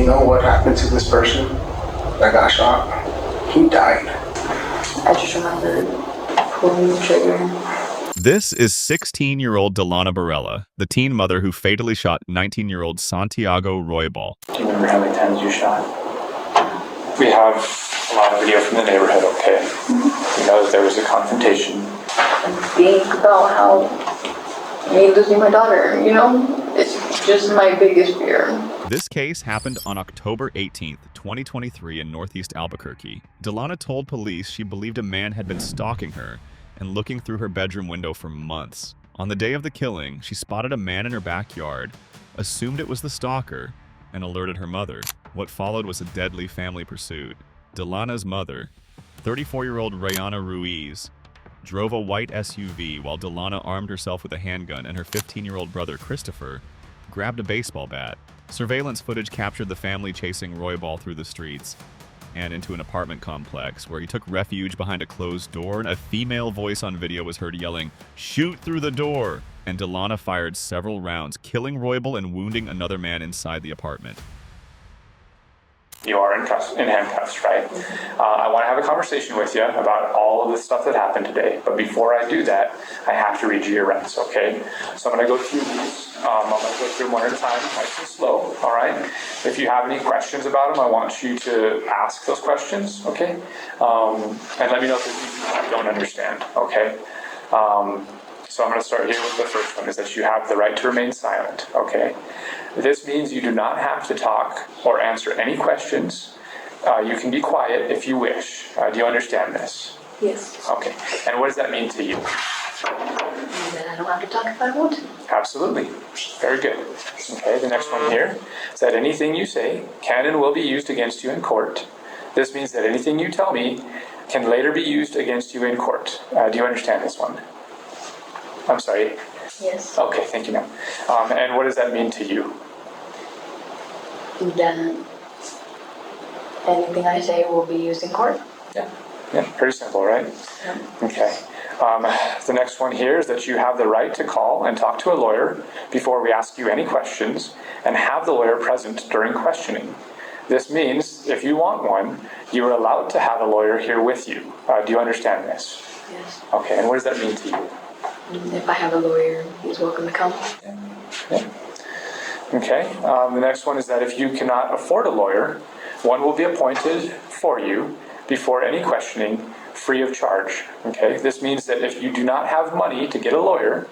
you know what happened to this person that got shot? He died. I just remember pulling the trigger. This is 16-year-old Delana Barella, the teen mother who fatally shot 19-year-old Santiago Roybal. Do you remember how many times you shot? We have a lot of video from the neighborhood, okay? We know that there was a confrontation. And being about how me losing my daughter, it's just my biggest fear. This case happened on October 18th, 2023 in Northeast Albuquerque. Delana told police she believed a man had been stalking her and looking through her bedroom window for months. On the day of the killing, she spotted a man in her backyard, assumed it was the stalker, and alerted her mother. What followed was a deadly family pursuit. Delana's mother, 34-year-old Rayana Ruiz, drove a white SUV while Delana armed herself with a handgun, and her 15-year-old brother, Christopher, grabbed a baseball bat. Surveillance footage captured the family chasing Roybal through the streets and into an apartment complex where he took refuge behind a closed door. A female voice on video was heard yelling, "Shoot through the door!" And Delana fired several rounds, killing Roybal and wounding another man inside the apartment. You are in handcuffs, right? I want to have a conversation with you about all of the stuff that happened today. But before I do that, I have to read you your rights, okay? So I'm going to go through these. I'm going to go through them one at a time, nice and slow, all right? If you have any questions about them, I want you to ask those questions, okay? And let me know if there's anything you don't understand, okay? So I'm going to start here with the first one, is that you have the right to remain silent, okay? This means you do not have to talk or answer any questions. You can be quiet if you wish. Do you understand this? Yes. Okay. And what does that mean to you? That I don't have to talk if I want to. Absolutely. Very good. Okay, the next one here is that anything you say can and will be used against you in court. This means that anything you tell me can later be used against you in court. Do you understand this one? I'm sorry. Yes. Okay, thank you, ma'am. And what does that mean to you? That anything I say will be used in court. Yeah, pretty simple, right? Yeah. Okay. The next one here is that you have the right to call and talk to a lawyer before we ask you any questions and have the lawyer present during questioning. This means if you want one, you are allowed to have a lawyer here with you. Do you understand this? Yes. Okay, and what does that mean to you? If I have a lawyer, he's welcome to come. Yeah. Okay, the next one is that if you cannot afford a lawyer, one will be appointed for you before any questioning, free of charge. Okay, this means that if you do not have money to get a lawyer,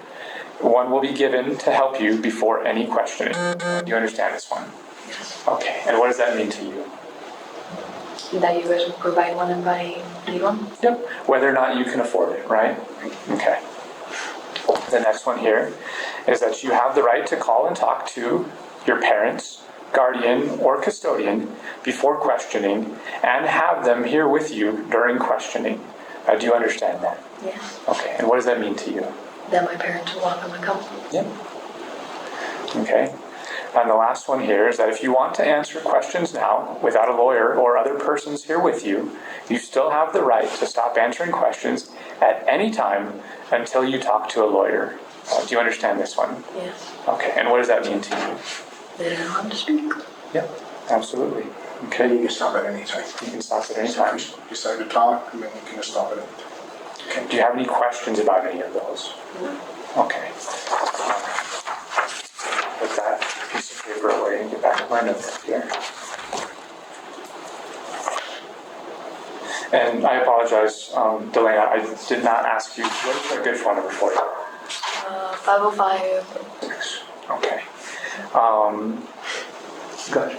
one will be given to help you before any questioning. Do you understand this one? Yes. Okay, and what does that mean to you? That you guys will provide one if I need one? Yep, whether or not you can afford it, right? Okay. The next one here is that you have the right to call and talk to your parents, guardian, or custodian before questioning and have them here with you during questioning. Do you understand that? Yes. Okay, and what does that mean to you? That my parents are welcome to come. Yep. Okay. And the last one here is that if you want to answer questions now without a lawyer or other persons here with you, you still have the right to stop answering questions at any time until you talk to a lawyer. Do you understand this one? Yes. Okay, and what does that mean to you? That I don't have to speak. Yep, absolutely. You Okay, can stop at any time. you can stop at any time. You decide to talk, and then you can stop at any time. Okay. Do you have any questions about any of those? No. Okay. Put that piece of paper away and get back to my notebook here. And I apologize, Delana, I did not ask you, what is a good phone number for you? 505. 6. Okay. Good.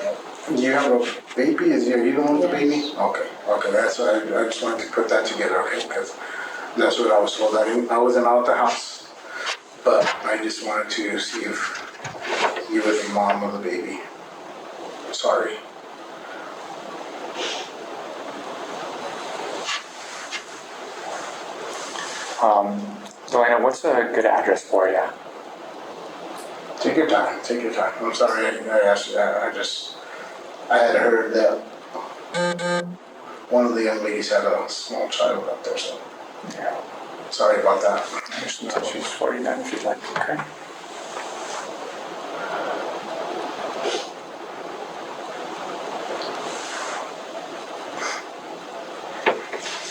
Do you have a baby? Are you the one with the Yes. baby? Okay, that's what I just wanted to put that together, okay? Because that's what I was told. I wasn't out the house, but I just wanted to see if you were the mom of the baby. Sorry. Delana, what's a good address for you? Take your time. I'm sorry I asked you that. I had heard that one of the young ladies had a small child up there, so Yeah. sorry about that. There's some tissues for you then if you'd like, okay?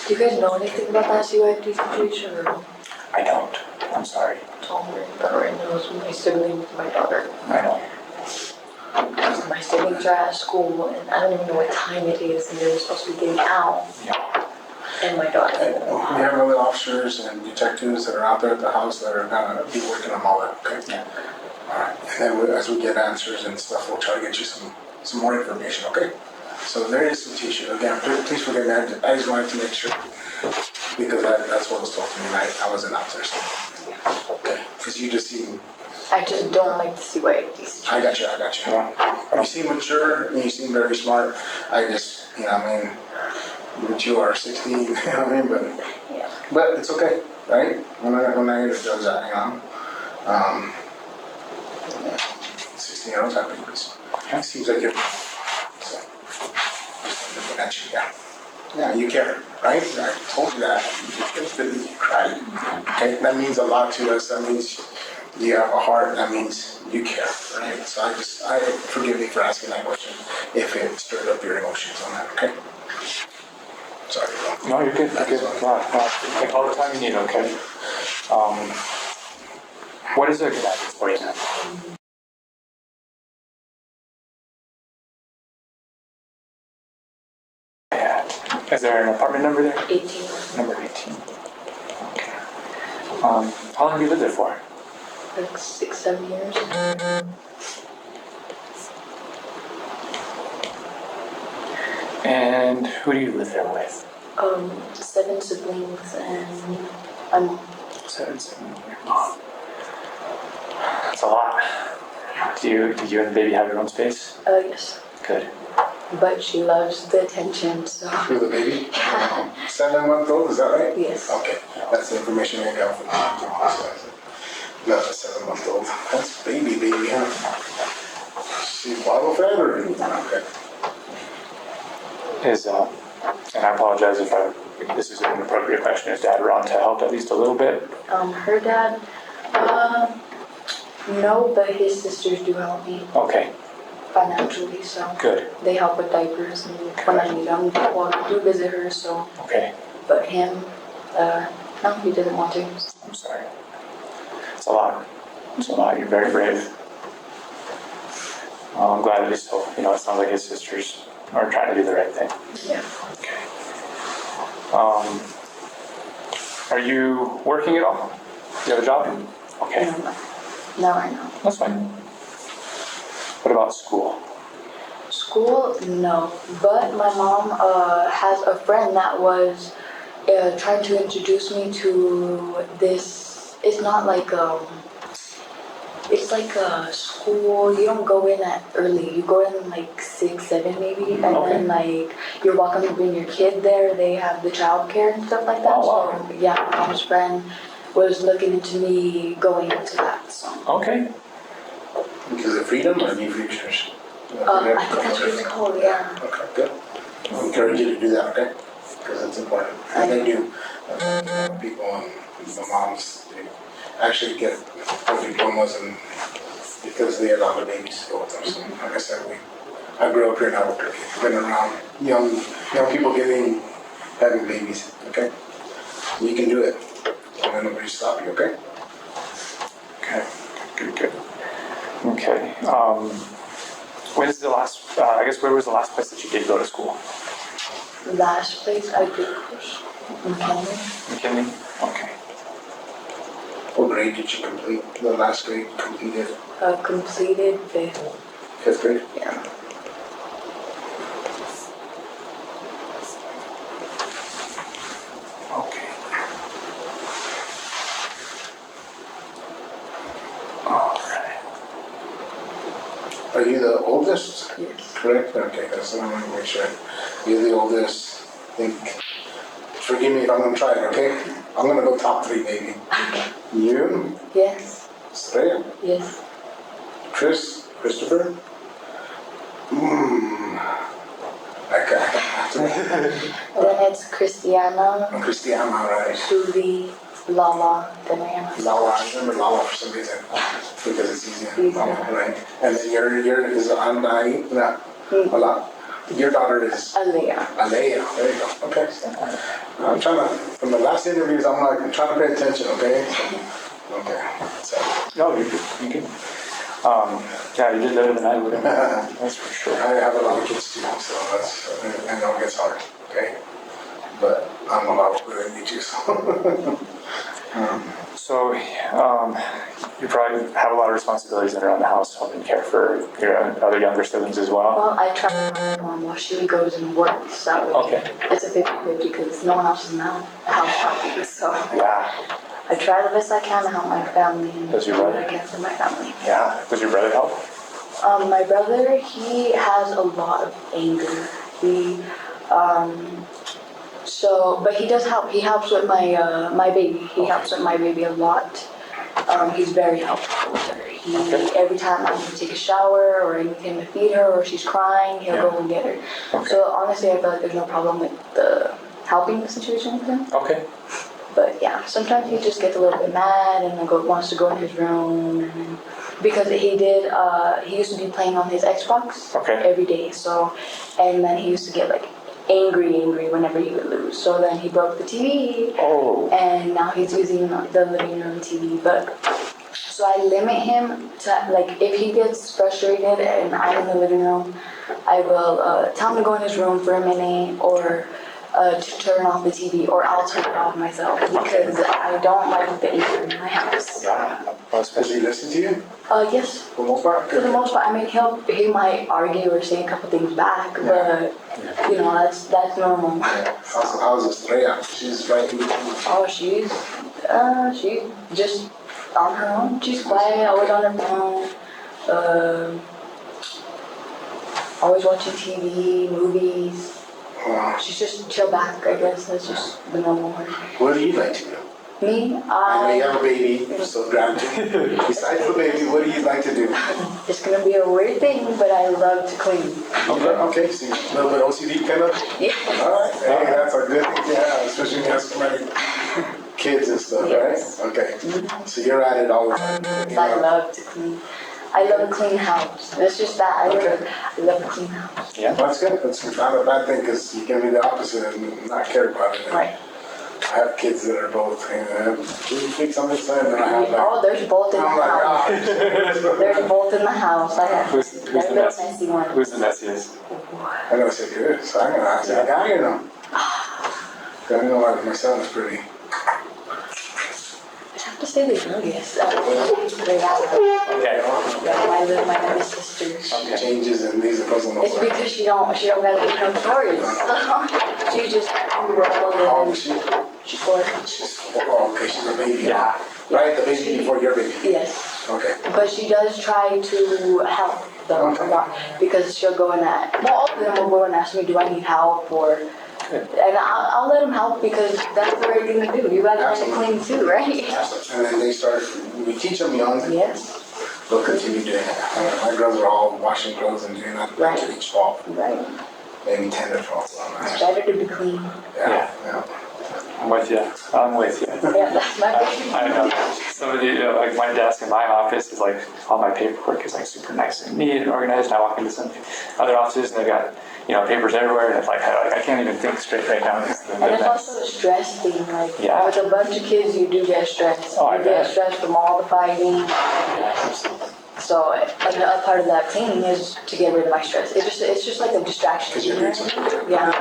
Do you guys know anything about that CYD situation or? I don't. I'm sorry. Told me that right now is my sibling with my daughter. I know. My siblings are at school and I don't even know what time it is and they're supposed to be getting out. Yeah. And my daughter. We have other officers and detectives that are out there at the house that are gonna be working on all that, okay? Yeah. All right, and then as we get answers and stuff, we'll try to get you some more information, okay? So there is some tissue. Again, please forgive me, I just wanted to make sure, because that's what was told to me, and I wasn't out there, so. Okay, because you just seem... I just don't like to see CYD. I got you. You seem mature, and you seem very smart. I just, but you are 16, you know what I mean? But it's okay, right? When I hear the judge that, 16-year-olds have babies. It seems like you're, so, just looking at you, yeah, you care, right? I told you that. You cried. Okay, that means a lot to us. That means you have a heart. That means you care, right? So I forgive me for asking that question if it stirred up your emotions on that. Okay. Sorry, bro. No, you're good. You're good. No, take all the time you need. Okay. What is a good address for you now? Is there an apartment number there? 18. Number 18. Okay. How long have you lived there for? Like 6-7 years. And who do you live there with? 7 siblings and I'm 7 siblings. Your mom. That's a lot. Do you and the baby have your own space? yes. Good. But she loves the attention, so. For the baby? 7-month-old, is that right? Yes. Okay, that's the information we got from the 7-month-old. That's baby, huh? She's bottle fed or? Okay. And I apologize if this is an inappropriate question. Is Dad around to help at least a little bit? Her dad, no, but his sisters do help me Okay, financially, so. good. They help with diapers and when I need them, well, I do visit her, so. Okay, But him, no, he doesn't want to. I'm sorry. It's a lot. It's a lot. You're very brave. I'm glad at least, it sounds like his sisters are trying to do the right thing. Yeah. Okay. Are you working at all? Do you have a job? Okay, No, right now. that's fine. What about school? School, no. But my mom has a friend that was trying to introduce me to this. It's not like it's like a school. You don't go in at early. You go in like 6, 7 maybe, and then like you're welcome to bring your kid there. They have the childcare and stuff like that. Oh, wow. So yeah, my mom's friend was looking into me going into that. So. Okay. Because of freedom or new futures? I think that's what it's called. Yeah. Okay, good. I encourage you to do that, okay? Because it's important. And they do. People and the moms, they actually get their diplomas and because they allow the babies to go with them. So, like I said, I grew up here in Albuquerque. Been around young people having babies, okay? You can do it. Don't let nobody stop you, okay? Okay. Good. Okay. When is the last, where was the last place that you did go to school? Last place I did was McKinley. McKinley? Okay. What grade did you complete? The last grade completed? Completed 5th. 5th grade? Yeah. Okay. All right. Are you the oldest? Yes. Correct? Okay, that's what I want to make sure. You're the oldest. Forgive me if I'm going to try it, okay? I'm going to go top 3, baby. You? Yes. Estrella? Yes. Christopher? Then it's Christiana, Christiana, right? Suvi, Lala, then Rihanna. Lala, I remember Lala for some reason. Because it's easier. Easier. Right? And then your is Anai, a lot. Your daughter is Alea. Alea. There you go. Okay. I'm trying to, from the last interviews, I'm trying to pay attention, okay? Okay. So. No, you're good. You're good. Yeah, you did better than I would have. That's for sure. I have a lot of kids too, so that's, I know it gets hard, okay? But I'm a lot older than you too, so. So, you probably have a lot of responsibilities that are around the house, helping care for your other younger siblings as well. Well, I try to help my mom while she goes and works, so Okay. it's a 50-50 because no one else is in the house, so Yeah. I try the best I can to help my family and Does your do what brother? I can for my family. Yeah. Does your brother help? My brother, he has a lot of anger. But he does help. He helps with my baby. He helps with my baby a lot. He's very helpful with her. Every time I need to take a shower or I need him to feed her or she's crying, he'll go and get her. Okay. So honestly, I feel like there's no problem with the helping the situation with him. Okay. But yeah, sometimes he just gets a little bit mad and wants to go in his room. Because he used to be playing on his Xbox every day. So, and then he used to get like angry whenever he would lose. So then he broke the TV. Oh. And now he's using the living room TV. So I limit him to, like, if he gets frustrated and I'm in the living room, I will tell him to go in his room for a minute or to turn off the TV, or I'll turn it off myself because I don't like the anger in my house. Yeah. Does he listen to you? Yes. For the most part? For the most part, I mean, he might argue or say a couple things back, but you know, that's normal. Yeah. How's Estrella? She's right in between. Oh, she's just on her own. She's quiet, always on her phone, always watching TV, movies. Wow. She's just chill back, I guess. That's just the normal one. What do you like to do? Me, I know you have a baby, so granted. Besides the baby, what do you like to do? it's gonna be a weird thing, but I love to clean. Okay, so a little bit OCD kind of? Yeah. Alright, hey, that's a good thing to have, especially when you have so many kids and stuff, Yes. right? Okay, so you're at it all the time. I love to clean. I love a clean house. It's just that I love a clean house. Yeah. Well, that's good. That's not a bad thing because you can be the opposite and not care about it. Right. I have kids that are both, you know, really fix on this side, and then I have like, Oh, there's both in the I'm like, house. ah. There's both in the house. I have Who's that the little mess? messy one. Who's the messiest? I'm gonna say good, so I'm gonna ask that guy, you know. I know like my son is pretty. I have to say the youngest. Okay. Yeah, my youngest sister. She changes and these are puzzle It's nowhere. because she don't gotta get no stories. She just rolled How old in. is she? She's 4. She's, oh, okay, she's a baby. Yeah. Right, the baby before your baby. Yes. Okay. But she does try to help them a lot because she'll go and all of them will go and ask me, do I need help or, and I'll let them help because that's the right thing to do. You gotta learn to clean too, right? And then they start, we teach them young, Yes. they'll continue doing it. My girls are all washing clothes and doing that Right. to each fall. Right. Maybe 10 to 12. So It's better to be clean. yeah. I'm with you. I'm with you. Yeah, that's my baby. I know. Some of the, like my desk in my office is like, all my paperwork is like super nice and neat and organized. And I walk into some other offices and they've got, papers everywhere. And it's like, I can't even think straight right now. And it's also a stress thing. Like Yeah. with a bunch of kids, you do get stressed. Oh, I you get bet. stressed from all the fighting. So a part of that cleaning is to get rid of my stress. It's just like a distraction. Because you're doing something. Yeah.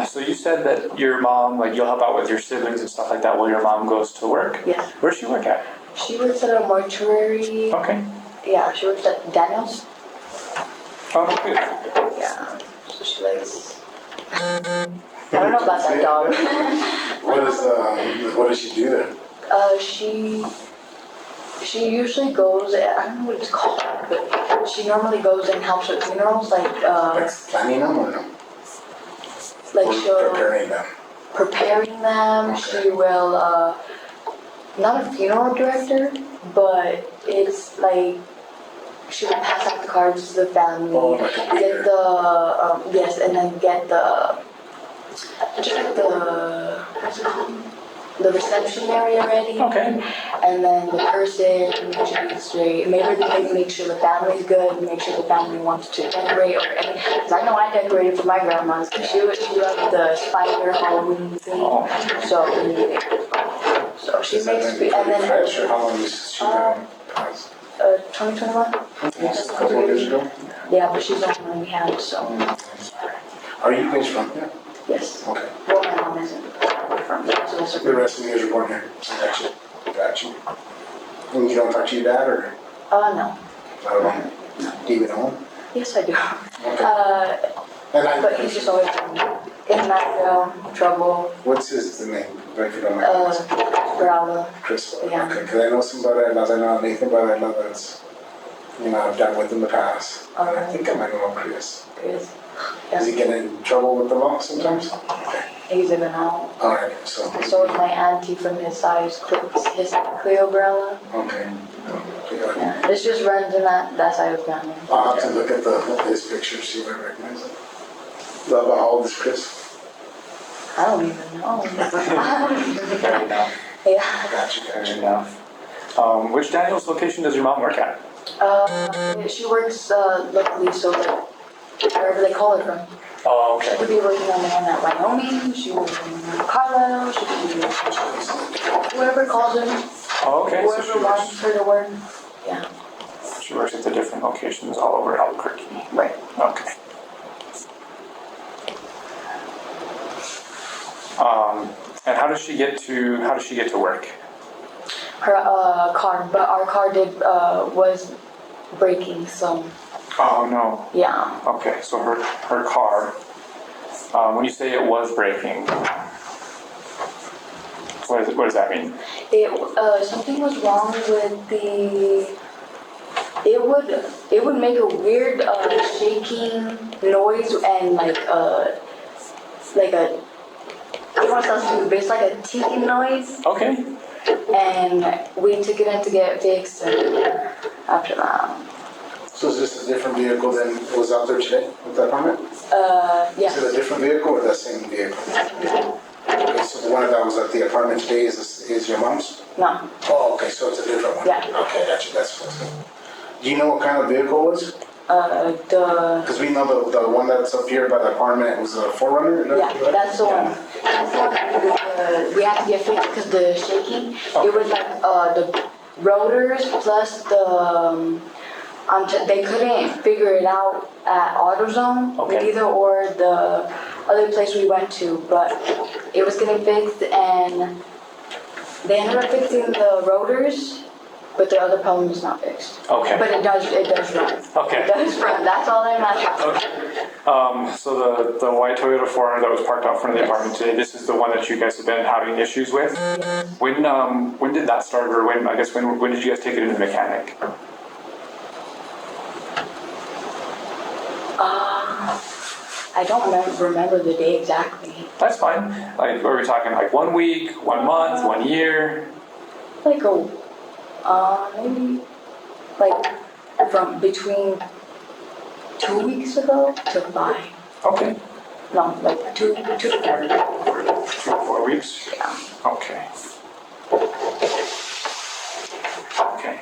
So you said that your mom, like you'll help out with your siblings and stuff like that while your mom goes to work? Yes. Where does she work at? She works at a mortuary. Okay. Yeah, she works at Daniel's. Oh, good. Yeah. So she likes. I don't know about that dog. What does she do then? She usually goes. I don't know what it's called, but she normally goes and helps with funerals, like Planning them or no? like Or she'll preparing them? preparing them. Okay. She will. Not a funeral director, but it's like she will pass out the cards to the family, Oh, like a get greeter. the yes, and then get the just like the what's it called? the reception area ready. Okay. And then the person, make sure it's straight. Maybe make sure the family's good. Make sure the family wants to decorate or anything. Because I know I decorated for my grandma's. She loved the spider Halloween thing. Oh. So we need it. So she makes and then fresh, or how long has she been passed? 2021. Yes, a couple of years ago. Yeah, but she's the only one we have. So Are you guys from here? yes. Okay. Well, my mom isn't from there, so that's The rest of you guys are born here. Got you. And you don't talk to your dad, or? no. Not at all? Do you even know him? Yes, I do. Okay. But he's just always been in that trouble. What's his name, if you don't mind? Bravo. Chris. Yeah. Okay, because I know some Barrelas. I know Nathan Barrela that's, I've done with in the past. Oh, I really? think I might know Chris. Chris. Does he get in trouble with the law sometimes? Okay. He's even out. Alright, so. So is my auntie from his side, his Cleo Brella. Okay. Yeah, it's just runs in that side of the family. I'll have to look at his picture, see if I recognize it. How old is Chris? I don't even know. Fair enough. Yeah. Gotcha. Fair enough. Which Daniel's location does your mom work at? She works locally, so like wherever they call her from. Oh, She could okay. be working on the one at Wyoming. She could be working on Colorado. She could be whoever calls her. Oh, okay. So Whoever wants her to work. Yeah. she works at the different locations all over Albuquerque. Right. Okay. And how does she get to work? Her car, but our car was breaking, so Oh no. yeah. Okay, so her car. When you say it was breaking, what does that mean? Something was wrong with the. It would make a weird shaking noise and like a. I don't want to sound stupid, but it's like a ticking noise. Okay. And we took it in to get fixed, and after that. So is this a different vehicle than was out there today with that permit? Yeah. Is it a different vehicle or the same vehicle? Okay, so the one that was at the apartment today is your mom's? No. Oh, okay, so it's a different one. Yeah. Okay, gotcha, that's good. Do you know what kind of vehicle it was? Because we know the one that's up here by the apartment was a 4Runner? Yeah, that's the one. That's the one we had to get fixed because the shaking. It was like the rotors plus the. They couldn't figure it out at AutoZone, Okay. neither or the other place we went to, but it was getting fixed and they ended up fixing the rotors, but the other problem is not fixed. Okay. But it does run. Okay. It does run. That's all that matters. Okay. So the white Toyota 4Runner that was parked out front of the apartment today, this is the one that you guys have been having issues with? When did that start, or when did you guys take it into the mechanic? I don't remember the day exactly. That's fine. Like, are we talking like 1 week, 1 month, 1 year? Like maybe like from between 2 weeks ago to 5. Okay. No, like 2 to 4. 2 to 4 weeks? Yeah. Okay. Okay.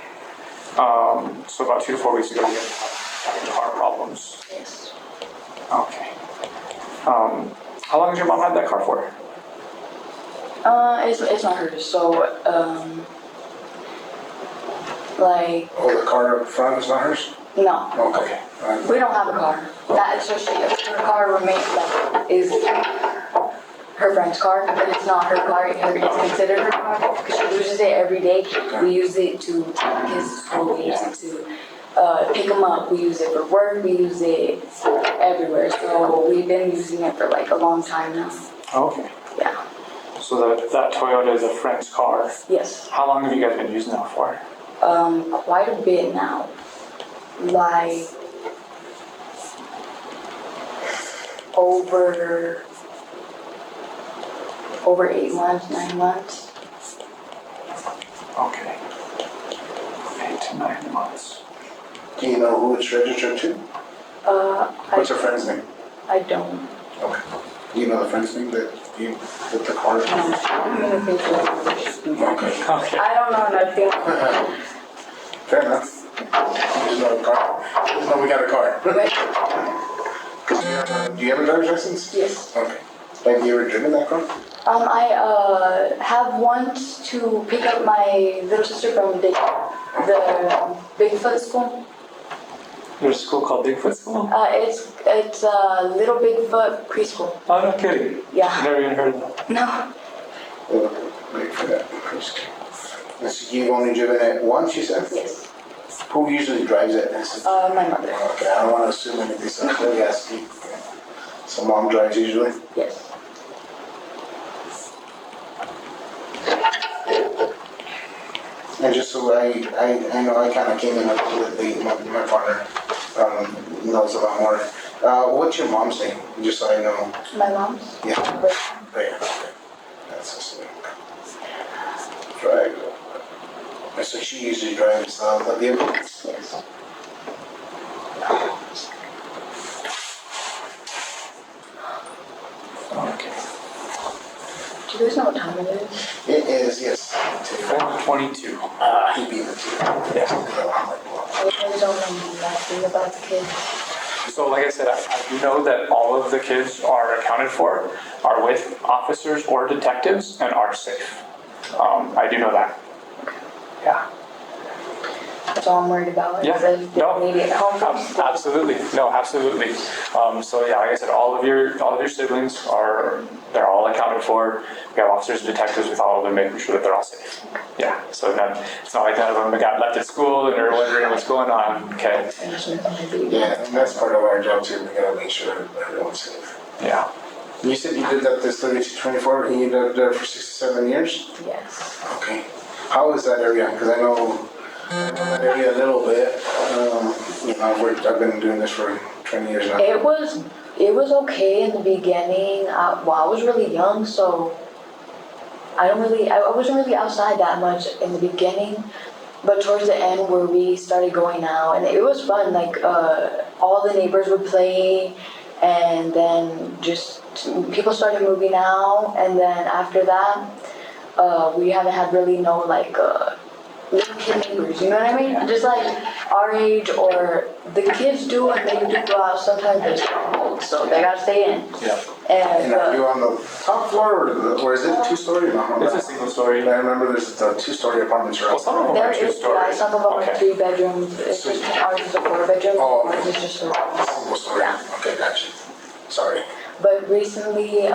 So about 2 to 4 weeks ago, you guys were having car problems. Yes. Okay. How long has your mom had that car for? It's not hers. So like Oh, the car up front is not hers? no, Okay. we don't have a car. Her car remains is her friend's car, but it's not her car. It's considered her car because she uses it every day. We use it to take his school. We use it to pick him up. We use it for work. We use it everywhere. So we've been using it for like a long time now. Okay. Yeah. So that Toyota is a friend's car. Yes. How long have you guys been using that for? Quite a bit now. Like over 8 months, 9 months. Okay. 8 to 9 months. Do you know who it's registered to? What's her friend's name? I don't. Okay. Do you know the friend's name that You with the card? Okay. Okay. I don't know nothing. Fair enough. There's no car. There's no, we got a car. Do you have a driver's license? Yes. Okay. Have you ever driven that car? I have once to pick up my little sister from the Bigfoot school. There's a school called Bigfoot School? It's Little Bigfoot preschool. Oh, no kidding. Yeah. Never even heard of that. No. Wait for that. You've only driven it once, you said? Yes. Who usually drives it? My mother. Okay, I don't want to assume anything, so I'm going to ask you. So mom drives usually? Yes. And just so I know I kind of came in a little bit late, my partner knows about more. What's your mom's name? Just so I know. My mom's? Yeah. Right. There, okay. That's just drive. So she usually drives the vehicle? Yes. Okay. Do you guys know what time it is? It is, yes. 4:22. He beat it too. Yeah. I really don't know nothing about the kids. So like I said, I do know that all of the kids are accounted for, are with officers or detectives, and are safe. I do know that. Yeah. That's all I'm worried about. Yeah. Is No. immediate home. Absolutely. No, absolutely. So yeah, like I said, all of your siblings they're all accounted for. We have officers and detectives with all of them, making sure that they're all safe. Yeah. So it's not like none of them got left at school and they're wondering what's going on. Okay. Yeah, and that's part of our job too. We gotta make sure that everyone's safe. Yeah. You said you did that this 3224 and you did that for 67 years? Yes. Okay. How is that area? Because I know that area a little bit. I've been doing this for 20 years now. It was okay in the beginning. I was really young, so I wasn't really outside that much in the beginning. But towards the end, where we started going out, and it was fun. Like all the neighbors would play, and then just people started moving out, and then after that, we haven't had really no like. Little kid neighbors, you know what I mean? Just like our age, or the kids do, and they do go out. Sometimes they're cold, so they gotta stay in. Yeah. And are you on the top floor, or is it two-story? No, It's a single story. I remember there's the two-story apartments Well, around. some of them There are two is, stories. some of them are Okay. 3 bedrooms. It's just ours is a 4 bedroom. Oh. Ours is just a Single story. Yeah. Okay, gotcha. Sorry. But recently,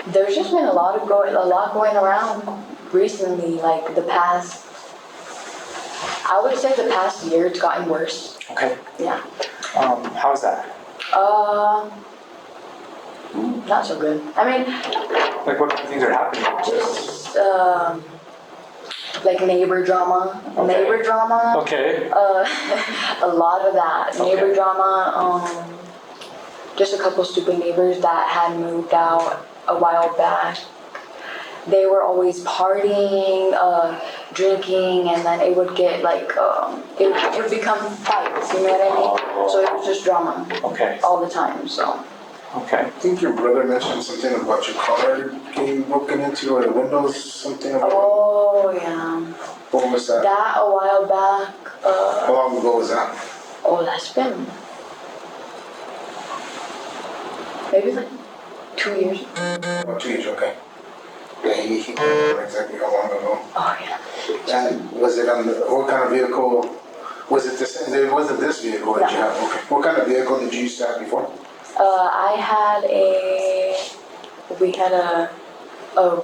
there's just been a lot going around recently. Like I would say the past year, it's gotten worse. Okay. Yeah. How's that? Not so good. I mean, Like what kind of things are happening? just like neighbor drama. Okay. Neighbor drama. Okay. A lot of that. Okay. Neighbor drama. Just a couple stupid neighbors that had moved out a while back. They were always partying, drinking, and then it would get like, it would become fights, you know what I mean? So it was just drama Okay. all the time, so. Okay. I think your brother mentioned something about your car getting broken into, or the windows, something about Oh, yeah. What was that? That a while back, How long ago was that? that's been maybe like 2 years. About 2 years, okay. Yeah, he can't remember exactly how long ago. Oh, yeah. And was it on what kind of vehicle? Was it this? It wasn't this vehicle that you No. have. Okay. What kind of vehicle did you used to have before? We had a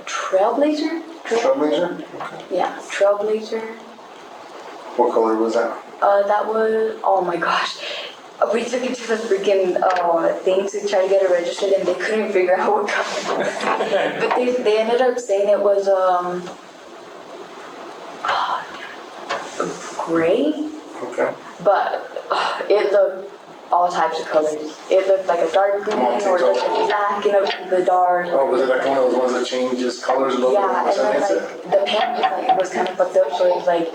Trailblazer? Trailblazer. Okay. Yeah, Trailblazer. What color was that? That was, oh my gosh. We took it to the freaking thing to try to get it registered, and they couldn't figure out what color. But they ended up saying it was gray, Okay. but it looked all types of colors. It looked like a dark green, or like a black, the dark. Oh, was it like one of those ones that changes colors a little Yeah, bit? and then like the paint was kind of fucked up, so it was like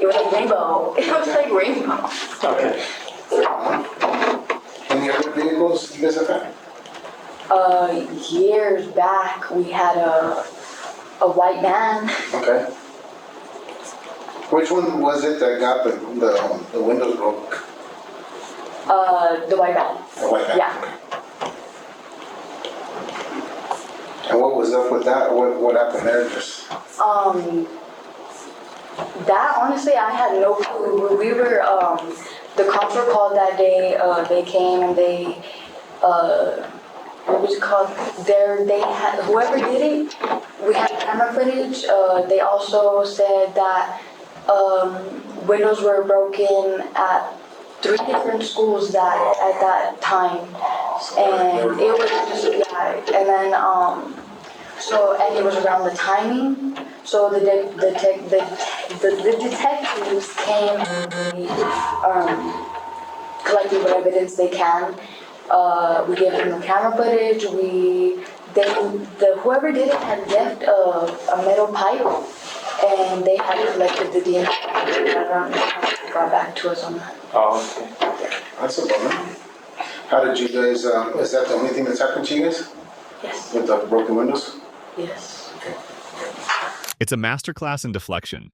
it was like rainbow. It was like rainbow. Okay. Any other other vehicles you guys have had? Years back, we had a white van. Okay. Which one was it that got the windows broke? The white van. The white van? Yeah. Okay. And what was up with that? What happened there? Just That honestly, I had no clue. We were, the cops were called that day. They came and they, what was it called? They had, whoever did it, we had camera footage. They also said that windows were broken at 3 different schools at that time. And it was just, and then, and it was around the timing. So the detectives came and collected what evidence they can. We gave them the camera footage. Whoever did it had left a metal pipe, and they had collected the DNA. Got back to us on that. Oh, okay. that's a bummer. How did you guys? Is that the only thing that's happened to you guys? Yes. With the broken windows? Yes. Okay. It's a masterclass in deflection.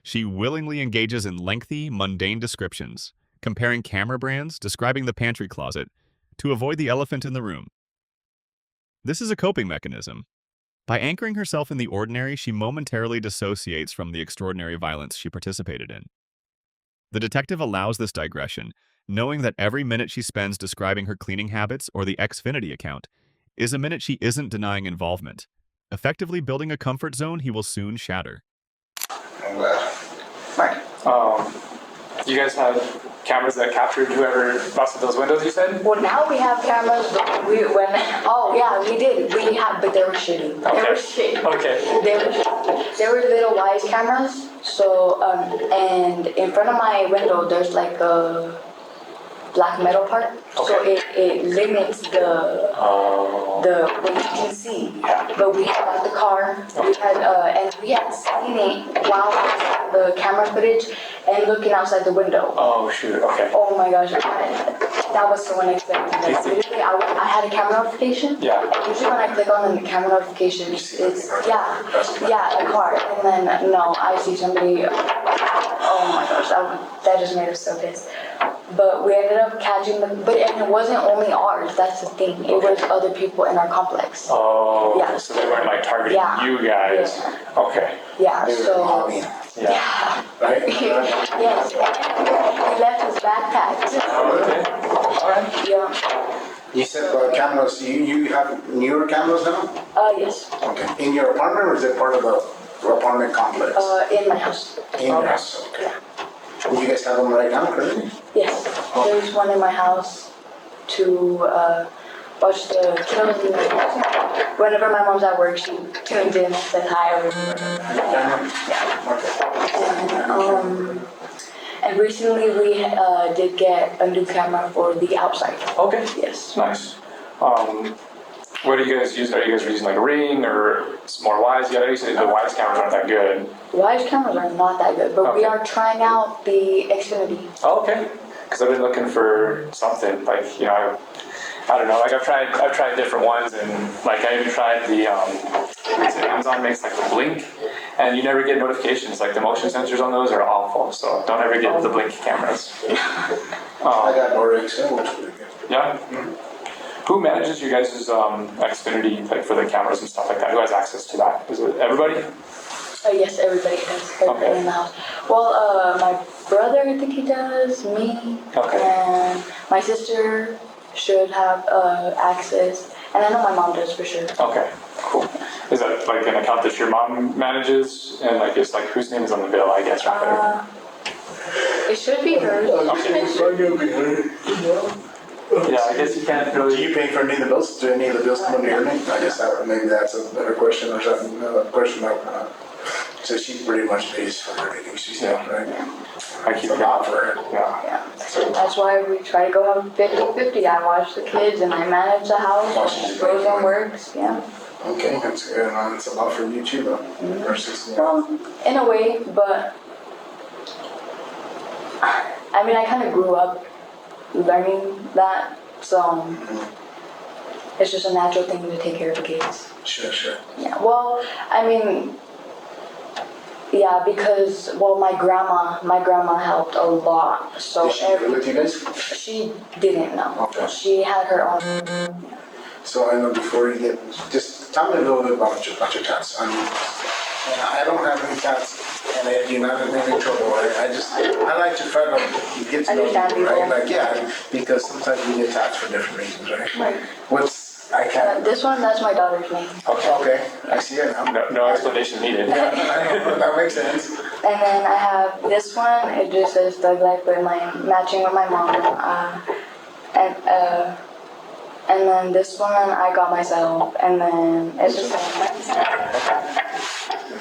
She willingly engages in lengthy, mundane descriptions, comparing camera brands, describing the pantry closet, to avoid the elephant in the room. This is a coping mechanism. By anchoring herself in the ordinary, she momentarily dissociates from the extraordinary violence she participated in. The detective allows this digression, knowing that every minute she spends describing her cleaning habits or the Xfinity account is a minute she isn't denying involvement, effectively building a comfort zone he will soon shatter. I'm glad. Right. You guys had cameras that captured whoever busted those windows, you said? Well, now we have cameras, but we did. We had, but they were shitty. They Okay. were shitty. Okay. They were little Wise cameras. So, and in front of my window, there's like a black metal part. So Okay. it limits the what you can see. Yeah. But we had out the car. We had and we had seen it while the camera footage and looking outside the window. Oh, shoot. Okay. Oh my gosh, that was so unexpected. Like, literally, I had a camera notification. Yeah. Usually when I click on the camera notification, it's a car, and then no, I see somebody. Oh my gosh, that just made us so pissed. But we ended up catching them, and it wasn't only ours. That's the thing. It was other people in our complex. Oh, Yeah. so they weren't like targeting Yeah. you guys. Yeah. Okay. Yeah. They were So. mobbing, Yeah. right? Yes. He left his backpack. Okay. All right. Yeah. You said cameras. You have newer cameras now? Yes. Okay. In your apartment, or is it part of the apartment complex? In my house. In your house. Okay. Do you guys have them right now, currently? Yes. There's one in my house to watch the kiddos. Whenever my mom's at work, she tunes in and says hi. And recently we did get a new camera for the outside. Okay. Yes. Nice. What do you guys use? Are you guys using like a Ring or some more Wise? Yeah, you said the Wise cameras aren't that good. Wise cameras are not that good, but we Okay. are trying out the Xfinity. Oh, okay. Because I've been looking for something like I don't know. Like I've tried different ones, and like I even tried the Amazon makes like the Blink, and you never get notifications. Like the motion sensors on those are awful, so don't ever get the Blink cameras. I got Norix, which was pretty good. Yeah. Mm-hmm. Who manages you guys' Xfinity, like for the cameras and stuff like that? Who has access to that? Is it everybody? Yes, everybody does. Everybody in the house. Well, my brother, I think he does. Me. Okay. And my sister should have access, and I know my mom does for sure. Okay, cool. Is that like an account that your mom manages, and like it's like whose name is on the bill? I guess right there. It should be hers. Yeah, I guess you can't Do really. you pay for any of the bills? Do any of the bills come under your name? I guess maybe that's a better question, or something. Question mark. So she pretty much pays for everything she's done, right? I keep It's a lot for her. Yeah. Yeah. That's why we try to go have 50-50. I watch the kids and I manage the house. She goes and works. Yeah. Okay, that's good. It's a lot for you too, though. Or 60. Well, in a way, but I mean, I kind of grew up learning that So it's just a natural thing to take care of the kids. Sure. Yeah, well, I mean, yeah, because, well, my grandma helped a lot. So Did she live with you guys? she didn't know. Okay. She had her own. So I know before you get, just tell me a little bit about your cats. I mean, I don't have any cats, and you're not in any trouble. I like to try to get to know people, right? Like, yeah, because sometimes we get attached for different reasons, right? Right. This one, that's my daughter's name. Okay, I see it now. No explanation needed. Yeah, I know, that makes sense. And then I have this one. It just says Thug Life, but matching with my mom. And then this one I got myself. And then it's just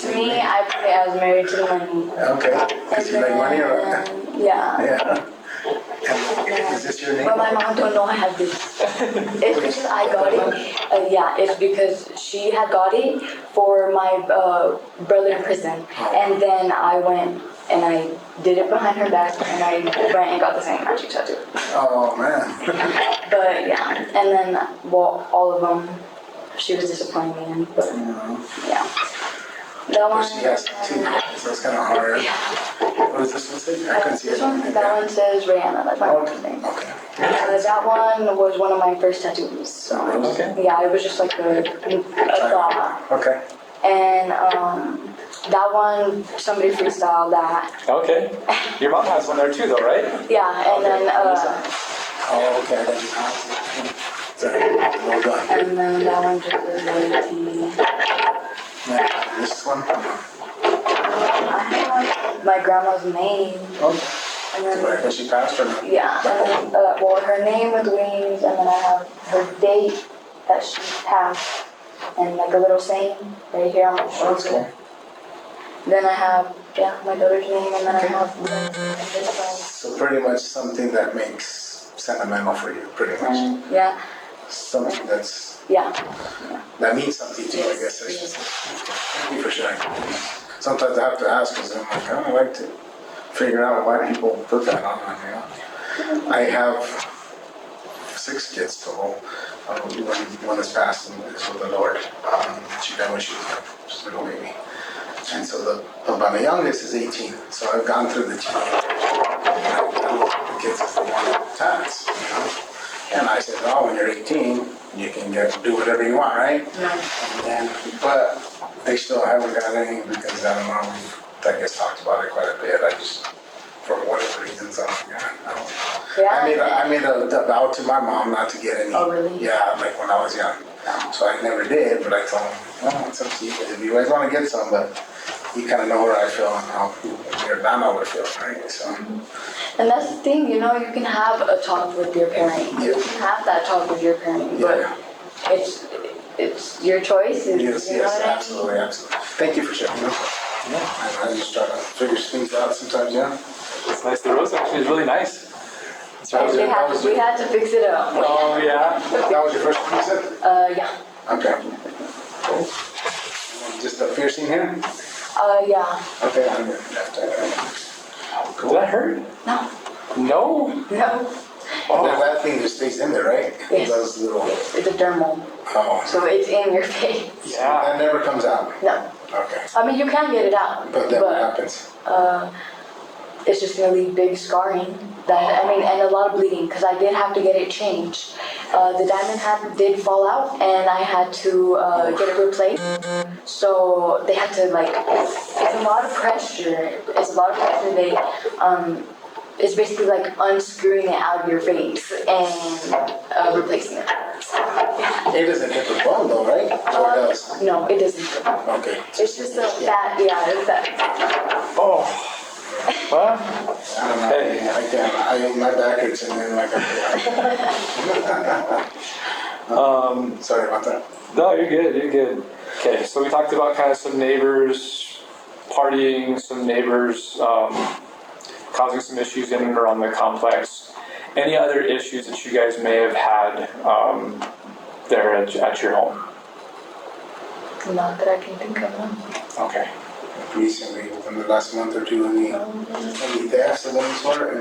to me, I put it as Married to the Money. Okay, because you like money or what? Yeah. And is this your name? But my mom don't know I have this. It's because I got it. It's because she had got it for my brother in prison. And then I went and I did it behind her back, and I went and got the same matching tattoo. Oh, man. But yeah, and then, well, all of them, she was disappointed me in, but yeah. That one. She has two, so it's kind of hard. Yeah. What does this one say? I couldn't see it. That one says Rihanna. That's my mom's name. Okay. That one was one of my first tattoos. So yeah, it was just like a thought. Okay. And that one, somebody freestyled that. Okay. Your mom has one there too, though, right? Yeah, and then Oh, okay. I got you. Sorry. Well done. and then that one just says loyalty. This one? I have my grandma's name. Okay. And then, Has she passed or not? yeah, and then, well, her name with wings, and then I have her date that she passed, and like a little saying right here on my shoulder. Cool. Then I have, my daughter's name, and then I have this one. So pretty much something that makes sentimental for you, pretty much. Yeah, Something that's, yeah. that means something to you, I guess. Thank you for sharing. Sometimes I have to ask because I'm like, I don't like to figure out why people put that on, you know. I have 6 kids total. One is passed and is with the Lord. She died when she was just a little baby. And so but my youngest is 18. So I've gone through the teenage. The kids is the one tax, you know. And I said, oh, when you're 18, you can do whatever you want, right? But they still haven't got any because I don't know. I guess talked about it quite a bit. I just, for whatever reasons, I made a vow to my mom not to get any. Oh, really? Yeah, like when I was young. So I never did, but I told them, well, it's up to you. If you guys want to get some, but you kind of know where I feel and how you're not know what I feel, right? So. And that's the thing, you know, you can have a talk with your parent. Yeah. You can have that talk with your parent, but it's your choice. Yes, absolutely. Thank you for sharing. I just try to figure things out sometimes, It's nice. The rose actually is really nice. We had to fix it up. Oh, yeah? That was your first one, you said? Yeah. Okay. Cool. Just a piercing here? Yeah. Okay, I'm good. Cool. Did that hurt? No. No? No. Oh. That thing just stays in there, right? Yes. Those little. It's a dermal. Oh. So it's in your face. Yeah. That never comes out. No. Okay. I mean, you can get it out. But then what happens? It's just gonna leave big scarring. And a lot of bleeding because I did have to get it changed. The diamond did fall out, and I had to get it replaced. So they had to it's a lot of pressure. They it's basically like unscrewing it out of your face and replacing it. It doesn't hit the bone though, right? Or it does? No, it doesn't. Okay. It's just a fat. Yeah, it's that. Oh. Well, I don't know. hey. I can't. My back hurts and then sorry about that. No, you're good. Okay, so we talked about kind of some neighbors partying, some neighbors causing some issues in and around the complex. Any other issues that you guys may have had there at your home? Not that I can think of. No. Okay. Recently, within the last month or two, any thefts of any sort?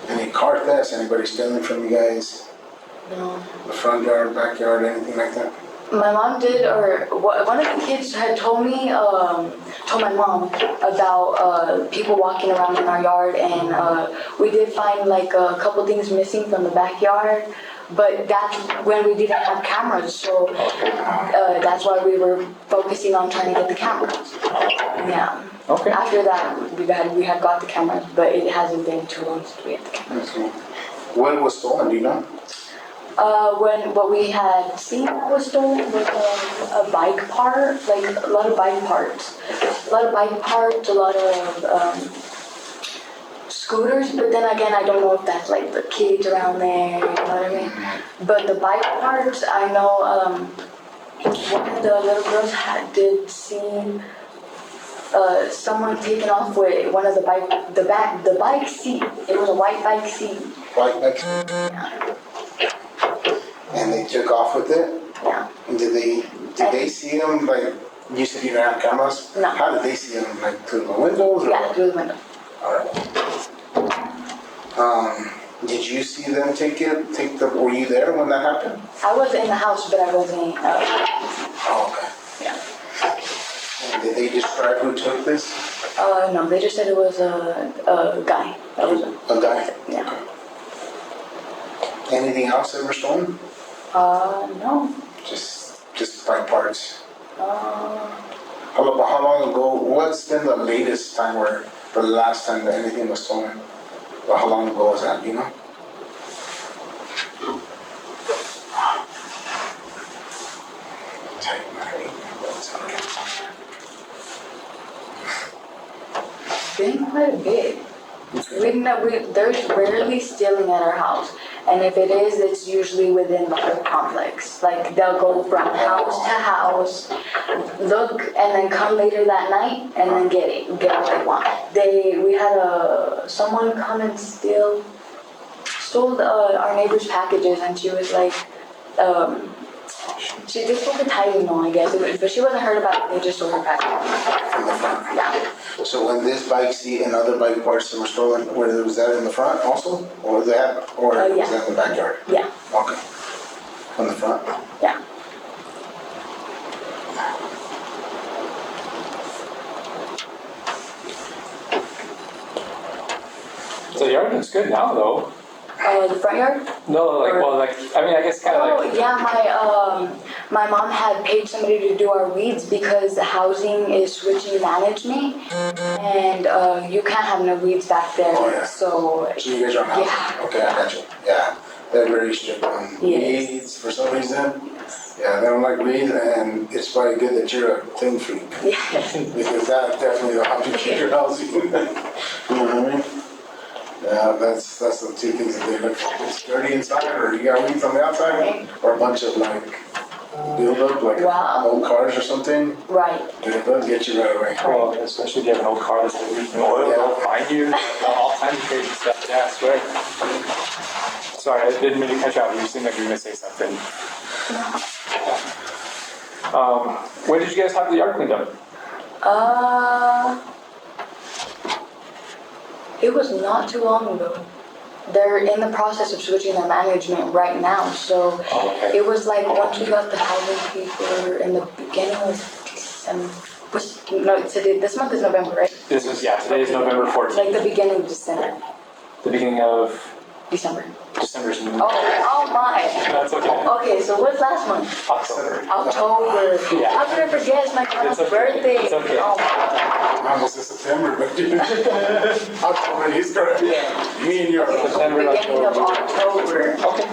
Any car thefts? Anybody stealing from you guys? No. The front yard, backyard, anything like that? My mom did, or one of the kids had told me, told my mom about people walking around in our yard, and we did find like a couple things missing from the backyard, but that's when we didn't have cameras, so that's why we were focusing on trying to get the cameras. Yeah. Okay. After that, we had got the cameras, but it hasn't been too long since we had the cameras. What was stolen, do you know? When what we had seen that was stolen was a bike part, like a lot of bike parts. A lot of bike parts, a lot of scooters, but then again, I don't know if that's like the kids around there, you know what I mean? But the bike parts, I know one of the little girls did see someone taken off with one of the bike seat. It was a white bike seat. White bike? Yeah. And they took off with it? Yeah. And did they see them, like, you said you didn't have cameras? No. How did they see them, like, through the windows? Or Yeah, through the window. Alright. Did you see them were you there when that happened? I was in the house, but I wasn't. Oh, okay. Yeah. And did they describe who took this? No, they just said it was a guy. That was A guy? Yeah. Okay. Anything else ever stolen? No. Just bike parts. Uh, How long ago? What's been the latest time the last time that anything was stolen? Well, how long ago was that? Do you know? been quite a bit. There's rarely stealing at our house. And if it is, it's usually within the complex. Like, they'll go from house to house, look, and then come later that night, and then get what they want. We had someone come and stole our neighbor's packages, and she was like, she just took the Tylenol, I guess, but she wasn't hurt about it. They just stole her package. From the front. Yeah. So when this bike seat and other bike parts that were stolen, was that in the front also, or was that in the backyard? Yeah. Okay. From the front. Yeah. So the yard looks good now, though. The front yard? No, I guess kind of like. Yeah, my mom had paid somebody to do our weeds because the housing is switching management, and you can't have no weeds back there. Oh, yeah. So you guys are on house? Yeah. Okay, I got you. Yeah, they're very strict on weeds for some reason. Yeah, they don't like weeds, and it's probably good that you're a clean freak. Yeah. Because that definitely will help you keep your housing. You know what I mean? Yeah, that's the two things that they look for. It's dirty inside, or you got weeds on the outside, Right. or a bunch of build-up, like old cars or something. Right. They'll get you right away. Well, especially if you have an old car that's like leaking oil, they'll find you. All kinds of crazy stuff. Yeah, I swear. Sorry, I didn't mean to cut you off. You seemed like you were going to say something. When did you guys have the yard cleaned up? It was not too long ago. They're in the process of switching their management right now, so it was like once we got the housing people in the beginning of December. This month is November, right? Today is November 14th. Like the beginning of December. The beginning of December. December's Oh my. That's okay. Okay, so what's last month? October. October. Yeah. How could I forget? It's my grandma's birthday. It's okay. Oh my. Almost in September, but October, he's correct. Yeah. Me and you are. September, Beginning of October. October.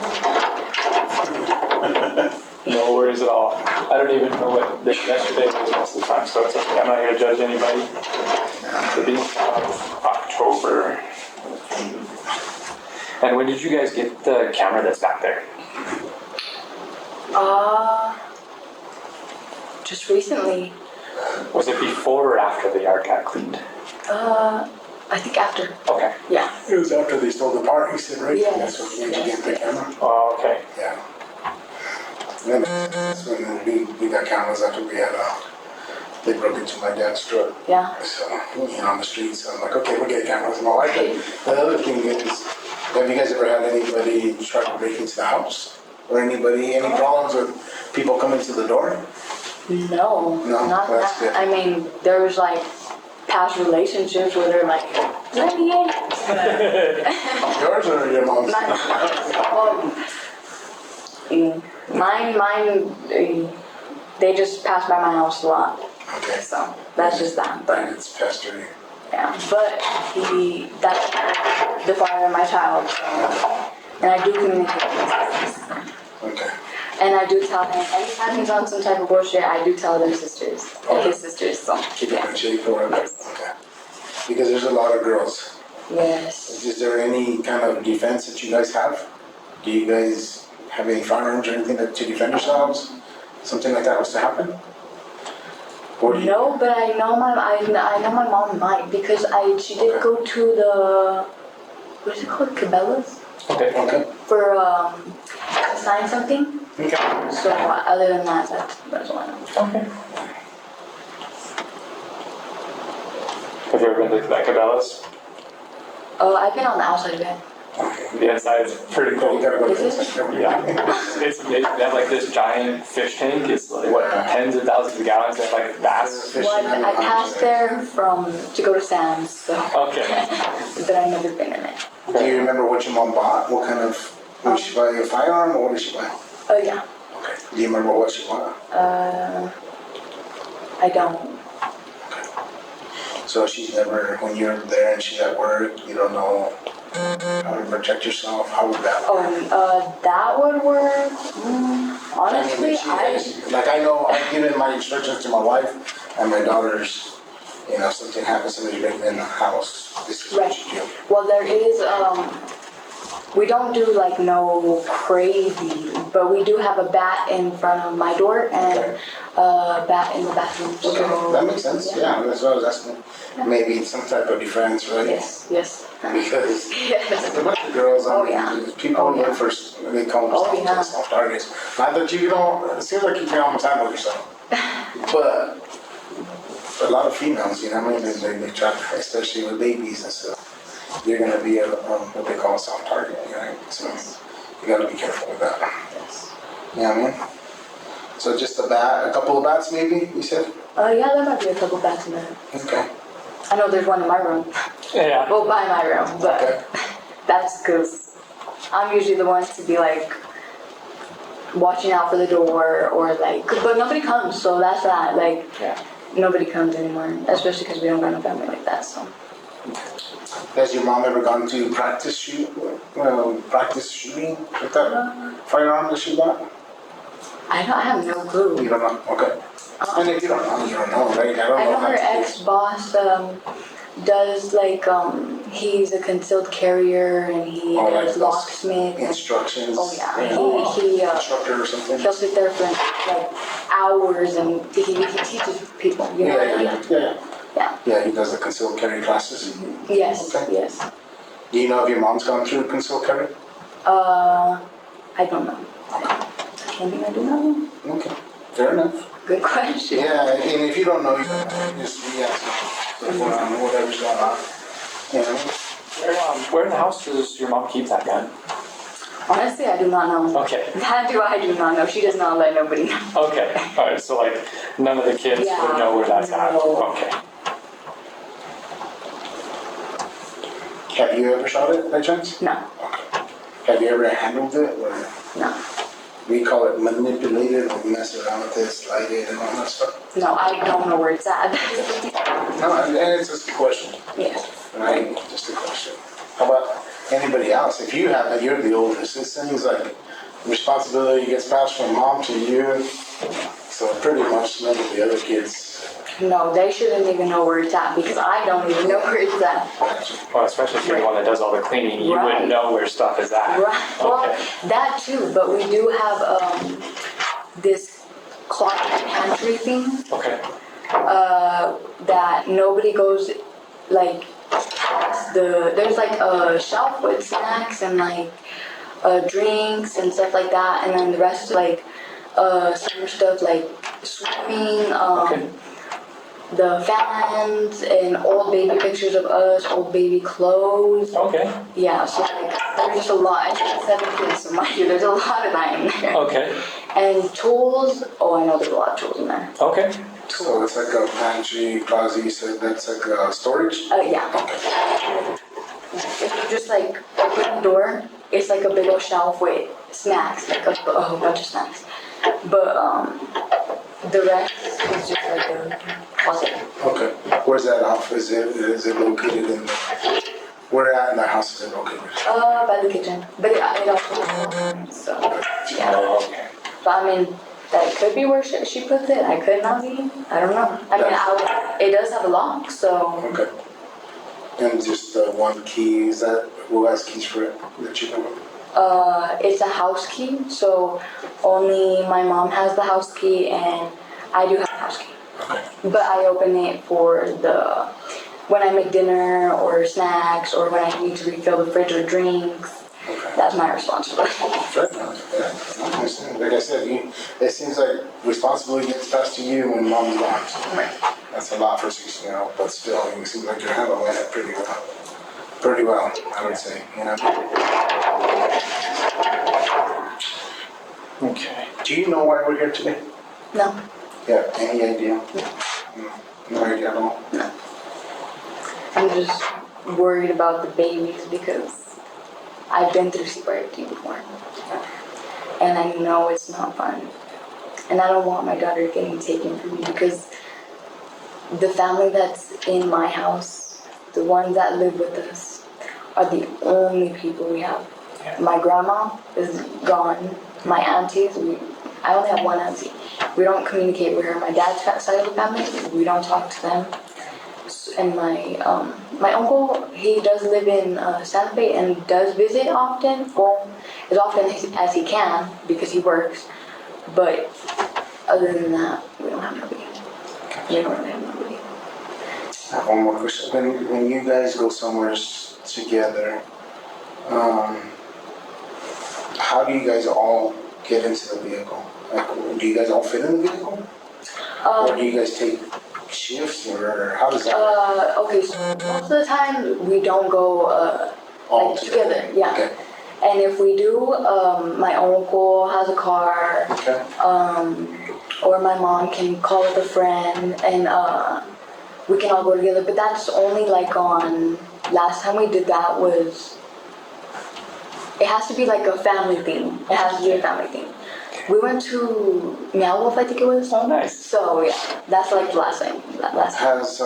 Okay. No worries at all. I don't even know what yesterday was most of the time, so it's okay. I'm not here to judge anybody. The beginning of October. And when did you guys get the camera that's back there? Just recently. Was it before or after the yard got cleaned? I think after. Okay. Yeah. It was after they stole the part, he said, right? Yes. That's when you get the camera. Oh, okay. Yeah. And then that's when we got cameras after we had they broke into my dad's truck. Yeah. So, on the streets, so I'm like, okay, we'll get cameras. And my wife, the other thing is, Have you guys ever had anybody try to break into the house? Or any problems with people coming to the door? No, No, not that's that. good. I mean, there was like past relationships where they're like, let me in. Yours or your mom's? Mine, they just pass by my house a lot. Okay. So that's just that. But But it's pestering. yeah, but that's the father of my child. So, and I do communicate with him. Okay. And I do tell him, anytime he's on some type of bullshit, I do tell their sisters, his sisters, so. Keep it in shape or whatever. Okay. Because there's a lot of girls. Yes. Is there any kind of defense that you guys have? Do you guys have any firearms or anything to defend yourselves? Something like that was to happen? Or do you- No, but I know my mom might, because she did go to the, what is it called, Cabela's? Okay. Okay. For, to sign something. Okay. So other than that, that's all I know. Okay. Have you ever been to that Cabela's? I've been on the outside of it. The inside is pretty You cool. gotta go to Is it? Yeah, they have like this giant fish tank. It's like what, tens of thousands of gallons. They have like vast. Well, I passed there to go to Sam's, so. Okay. But I've never been in it. Do you remember what your mom bought? What kind of, did she buy a firearm or what did she buy? Oh yeah. Okay. Do you remember what she bought? I don't. So she's never, when you're there and she's at work, you don't know how to protect yourself, how would that work? That would work. Honestly, Like I know I've given my instructions to my wife and my daughters, you know, if something happens, somebody's breaking in the house, this is what you do. Well, there is, we don't do like no crazy, but we do have a bat in front of my door and a bat in the bathroom. Okay, So, that makes sense, yeah, that's what I was asking. Maybe some type of defense, right? Yes. Because Yes. a bunch of girls, Oh, yeah. People Oh, yeah. look for, they call Oh, themselves yeah. soft targets. Not that you don't, it seems like you can almost handle yourself. But a lot of females, you know what I mean, they try, especially with babies and stuff, you're gonna be what they call a soft target, right? So you gotta be careful with that. Yes. You know what I mean? So just a couple of bats maybe, you said? Yeah, there might be a couple bats in there. Okay. I know there's one in my room. Yeah. Well, by my room, but Okay. that's because I'm usually the one to be like watching out for the door or like, but nobody comes, so that's that. Like, Yeah. nobody comes anymore, especially because we don't got a family like that. So Has your mom ever gone to practice shooting with that firearm that she bought? I have no clue. You don't know? Okay. And if you don't know, you don't know, right? I don't I know know how her to do it. ex-boss does like he's a concealed carrier and he Oh, like does those locksmith. Instructions. Oh yeah, Yeah. he Instructor or something. he'll sit there for like hours and he teaches people. You know? Yeah. Yeah. He does the concealed carry classes. Yes. Okay. Yes. Do you know if your mom's gone through concealed carry? I don't know. Maybe I do know. Okay. Fair enough. Good question. Yeah, and if you don't know, you can just react to whatever's going on. You know? Where in the house does your mom keep that gun? Honestly, I do not know. Okay. I do not know. She does not let nobody know. Okay. All right. So like, none of the kids would know where that's at. No. Okay. Have you ever shot it by chance? No. Okay. Have you ever handled it? Or No. we call it manipulated, or mess around with it, slide it, and all that stuff? No, I don't know where it's at. No, and it's just a question, Yeah. right? Just a question. How about anybody else? If you have it, you're the oldest. It seems like responsibility gets passed from mom to you. So pretty much none of the other kids. No, they shouldn't even know where it's at because I don't even know where it's at. Well, especially if you're the one that does all the cleaning, you Right. wouldn't know where stuff is at. Right. Well, Okay. that too, but we do have this closet pantry thing that nobody goes like there's like a shelf with snacks and like drinks and stuff like that, and then the rest like summer stuff like swimming, the fans and old baby pictures of us, old baby clothes. Okay. Yeah, so like there's just a lot. I just have 7 kids, so mind you, there's a lot of that in there. Okay. And tools. Oh, I know there's a lot of tools in there. Okay. So it's like a pantry, closet, you said that's like a storage? Yeah. Okay. If you just like open the door, it's like a big old shelf with snacks, like a whole bunch of snacks. But the rest is just like a closet. Okay. Where's that off? Is it located in where at in the house is it located? By the kitchen. But it also so yeah. Oh, okay. But I mean, that could be where she puts it. I could not be. I don't know. I mean, it does have a lock, so. Okay. And just one key, is that, who has keys for it that you know of? It's a house key, so only my mom has the house key and I do have a house key. Okay. But I open it for when I make dinner or snacks or when I need to refill the fridge or drinks. Okay. That's my responsibility. Fair enough. Yeah. I understand. Like I said, it seems like responsibility gets passed to you when mom's gone. So Right. that's a lot for 16-year-old, but still, it seems like you're handling it pretty well. Pretty well, I would say. You know. Okay. Do you know why we're here today? No. Yeah. Any idea? No idea at all. No. I'm just worried about the babies because I've been through CYRT before. And I know it's not fun. And I don't want my daughter getting taken from me because the family that's in my house, the ones that live with us, are the only people we have. Yeah. My grandma is gone. My aunties, I only have one auntie. We don't communicate with her. My dad's side of the family, we don't talk to them. And my uncle, he does live in Santa Fe and does visit often. Well, as often as he can because he works. But other than that, we don't have nobody. We don't really have nobody. I have one more question. When you guys go somewhere together, how do you guys all get into the vehicle? Like, do you guys all fit in the vehicle? Or do you guys take shifts, or how does that work? Okay, so most of the time we don't go All like together. Yeah. Okay. And if we do, my uncle has a car, Okay. or my mom can call with a friend, and we can all go together. But that's only like on. Last time we did that was. It has to be like a family thing. It has to be a family thing. We went to Meow Wolf, I think it was. Oh, nice. So yeah, that's like the last time. Has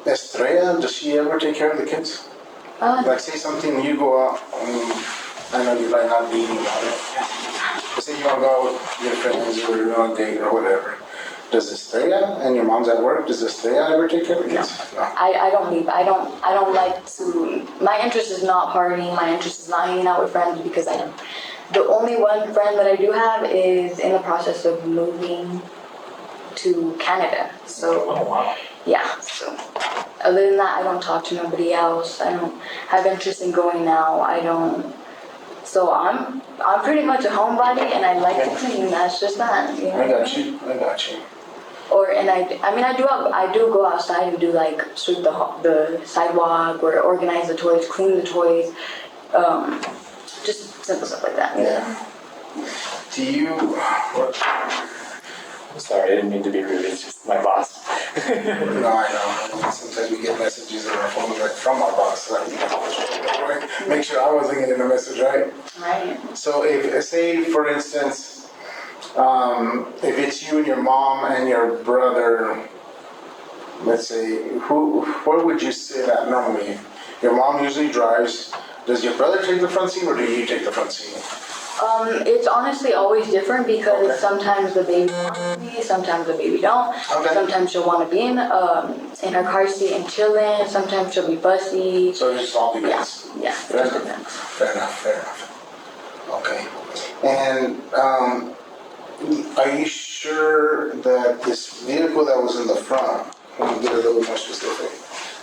Estrella, does she ever take care of the kids? Like, say something, you go out, I know you might not be about it. But say you want to go out with your friends or you're on a date or whatever. Does Estrella, and your mom's at work, does Estrella ever take care of the kids? No. I don't leave. I don't like to. My interest is not partying. My interest is not hanging out with friends because I don't. The only one friend that I do have is in the process of moving to Canada. So, Oh, wow. yeah. So, other than that, I don't talk to nobody else. I don't have interest in going out. I don't. So I'm pretty much a homebody, and I like to clean. That's just that. You know? I got you. I do go outside and do like sweep the sidewalk or organize the toys, clean the toys, just simple stuff like that. Yeah. Do you, I'm sorry, I didn't mean to be rude. It's just my boss. no, I know. Sometimes we get messages on our phone like from our boss. Like, make sure I wasn't getting a message, right? Right. So if, say for instance, if it's you and your mom and your brother, let's say, where would you sit at normally? Your mom usually drives. Does your brother take the front seat or do you take the front seat? It's honestly always different because Okay. sometimes the baby wants me, sometimes the baby don't. Okay. Sometimes she'll want to be in her car seat and chilling. Sometimes she'll be fussy. So it just all depends. Yeah. Fair It just enough. depends. Fair enough. Okay. And are you sure that this vehicle that was in the front, let me get a little more specific,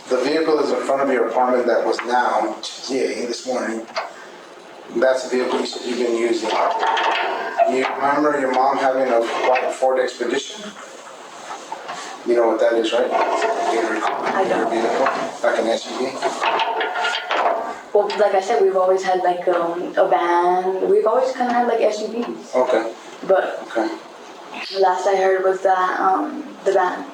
the vehicle that's in front of your apartment that was now, today, this morning, that's the vehicle you said you've been using. You remember your mom having a white Ford Expedition? You know what that is, right? I don't. Like an SUV? Well, like I said, we've always had like a van. We've always kind of had like SUVs. Okay. But Okay. last I heard was that the van.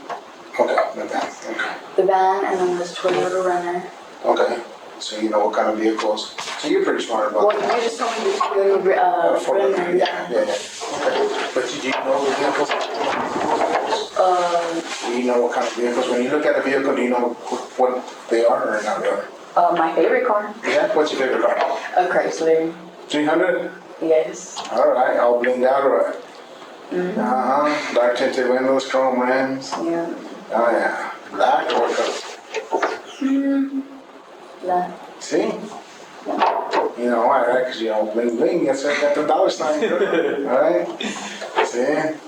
Okay. The van. Okay. The van and then this Toyota Runner. Okay. So you know what kind of vehicles? So you're pretty smart about Well, that. you just told me the Toyota Runner. Yeah. Okay. But did you know the vehicles? Do you know what kind of vehicles? When you look at a vehicle, do you know what they are or not really? My favorite car. Yeah. What's your favorite car? A Chrysler. 300. Yes. All right. All blinged out, right? Mm-hmm. Dark tinted windows, chrome rims. Yeah. Oh yeah. Black or color? Black. See? You know why, right? Because you know, bling bling, that's right, got the dollar sign. Alright? See?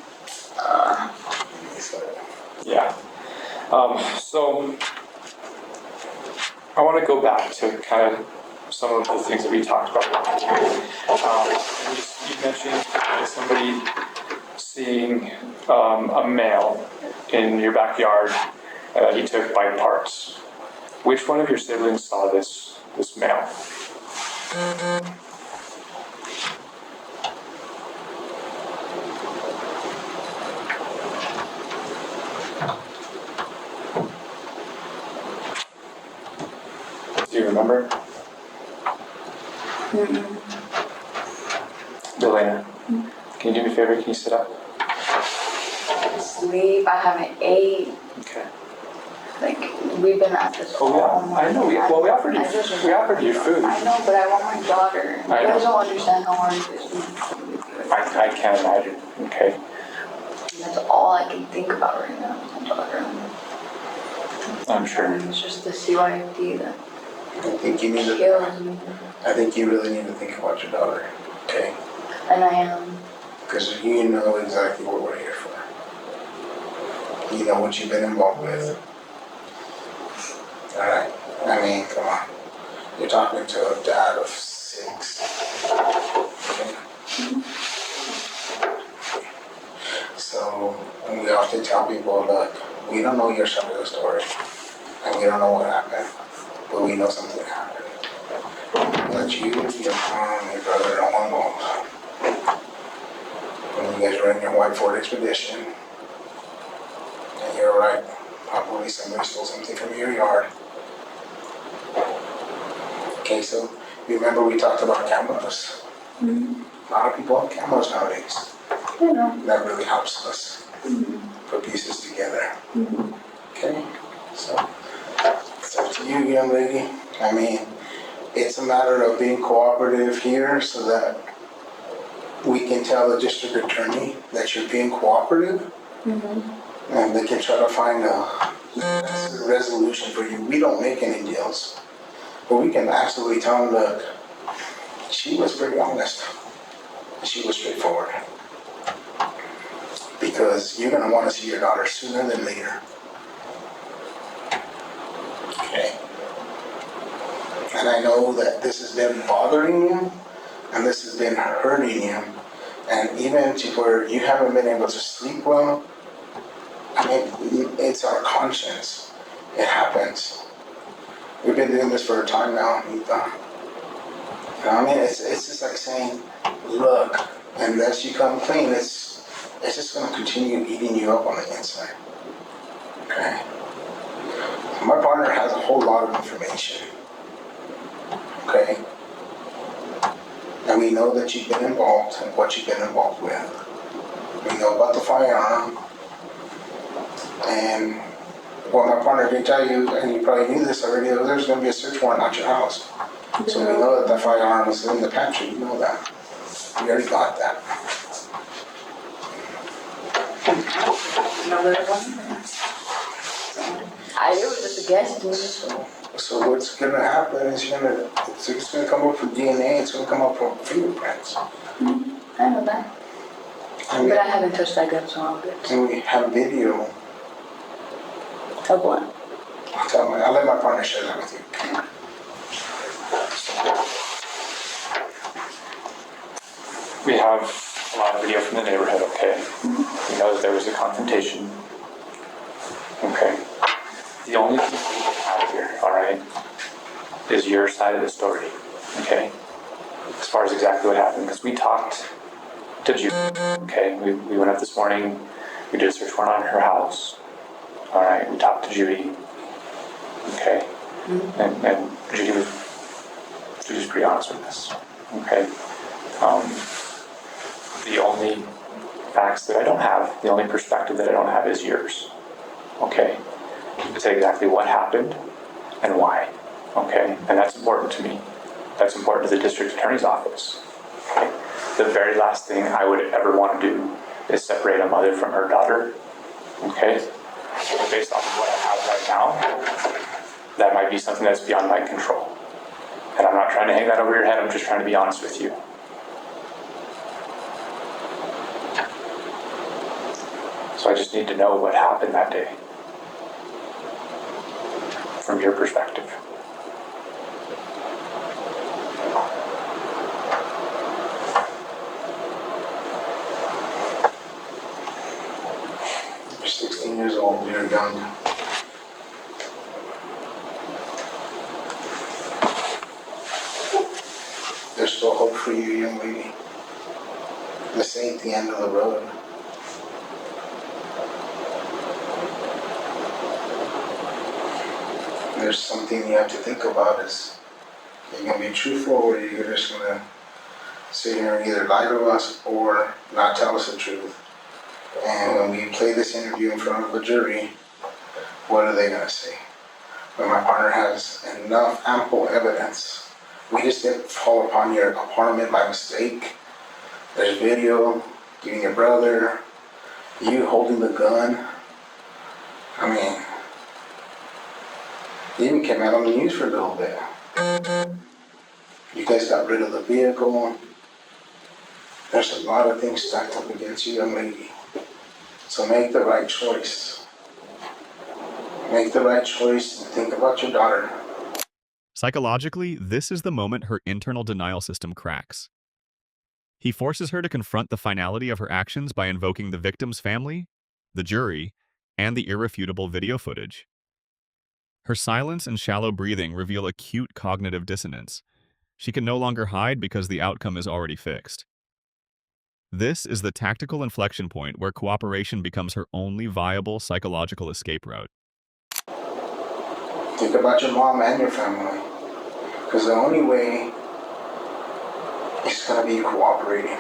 Yeah. So I want to go back to kind of some of the things that we talked about. You mentioned somebody seeing a male in your backyard that he took bite parts. Which one of your siblings saw this male? Do you remember? Delana, can you do me a favor? Can you sit up? Sleep. I haven't ate. Okay. Like, we've been at this Oh yeah, I know. We offered you. We offered you food. I know, but I want my daughter. You guys don't understand how hard it is. I can't imagine. Okay. That's all I can think about right now is my daughter. I'm sure. And it's just the CYFD that I think you need to. kills me. I think you really need to think about your daughter. Okay? And I am. Because you know exactly what we're here for. You know what you've been involved with. Alright? I mean, come on. You're talking to a dad of 6. Okay? So, we often tell people, look, we don't know your side of the story. And we don't know what happened. But we know something happened. That you, your mom, your brother, no one knows. When you guys were in your white Ford Expedition, and you're right, probably somebody stole something from your yard. Okay, so remember we talked about cameras. A lot of people have cameras nowadays. You know. That really helps us put pieces together. Okay, so it's up to you, young lady. I mean, it's a matter of being cooperative here so that we can tell the district attorney that you're being cooperative, and they can try to find a resolution for you. We don't make any deals, but we can absolutely tell them, look, she was pretty honest. She was straightforward. Because you're going to want to see your daughter sooner than later. Okay? And I know that this has been bothering you, and this has been hurting you, and even to where you haven't been able to sleep well. I mean, it's our conscience. It happens. We've been doing this for a time now, Nita. You know what I mean? It's just like saying, look, unless you come clean, it's just going to continue eating you up on the inside. Okay? My partner has a whole lot of information. Okay? And we know that you've been involved and what you've been involved with. We know about the firearm. And what my partner can tell you, and you probably knew this already, there's going to be a search warrant at your house. So we know that the firearm was in the pantry. You know that. We already got that. It was just a guess to me. So what's going to happen is it's going to come up with DNA. It's going to come up with fingerprints. I know that. And But I haven't touched that gun, so I'm good. and we have video. Of what? I'll let my partner share that with you. We have a lot of video from the neighborhood, okay? We know that there was a confrontation. The only thing we can have here, all right, is your side of the story, okay? As far as exactly what happened, because we talked to Judy, okay? We went up this morning, we did a search warrant on her house, all right? We talked to Judy, okay? And Judy was pretty honest with us, okay? The only facts that I don't have, the only perspective that I don't have is yours, okay? To say exactly what happened and why, okay? And that's important to me. That's important to the district attorney's office, okay? The very last thing I would ever want to do is separate a mother from her daughter, okay? But based off of what I have right now, that might be something that's beyond my control. And I'm not trying to hang that over your head, I'm just trying to be honest with you. So I just need to know what happened that day, from your perspective. You're 16 years old, you're young. There's still hope for you, young lady. This ain't the end of the road. There's something you have to think about is, are you going to be truthful, or are you just going to sit here and either lie to us or not tell us the truth? And when we play this interview in front of a jury, what are they going to say? When my partner has enough ample evidence, we just didn't fall upon your apartment by mistake. There's video, giving your brother, you holding the gun. I mean, it even came out on the news for a little bit. You guys got rid of the vehicle. There's a lot of things stacked up against you, young lady. So make the right choice. Make the right choice and think about your daughter. Psychologically, this is the moment her internal denial system cracks. He forces her to confront the finality of her actions by invoking the victim's family, the jury, and the irrefutable video footage. Her silence and shallow breathing reveal acute cognitive dissonance. She can no longer hide because the outcome is already fixed. This is the tactical inflection point where cooperation becomes her only viable psychological escape route. Think about your mom and your family. Because the only way is going to be cooperating.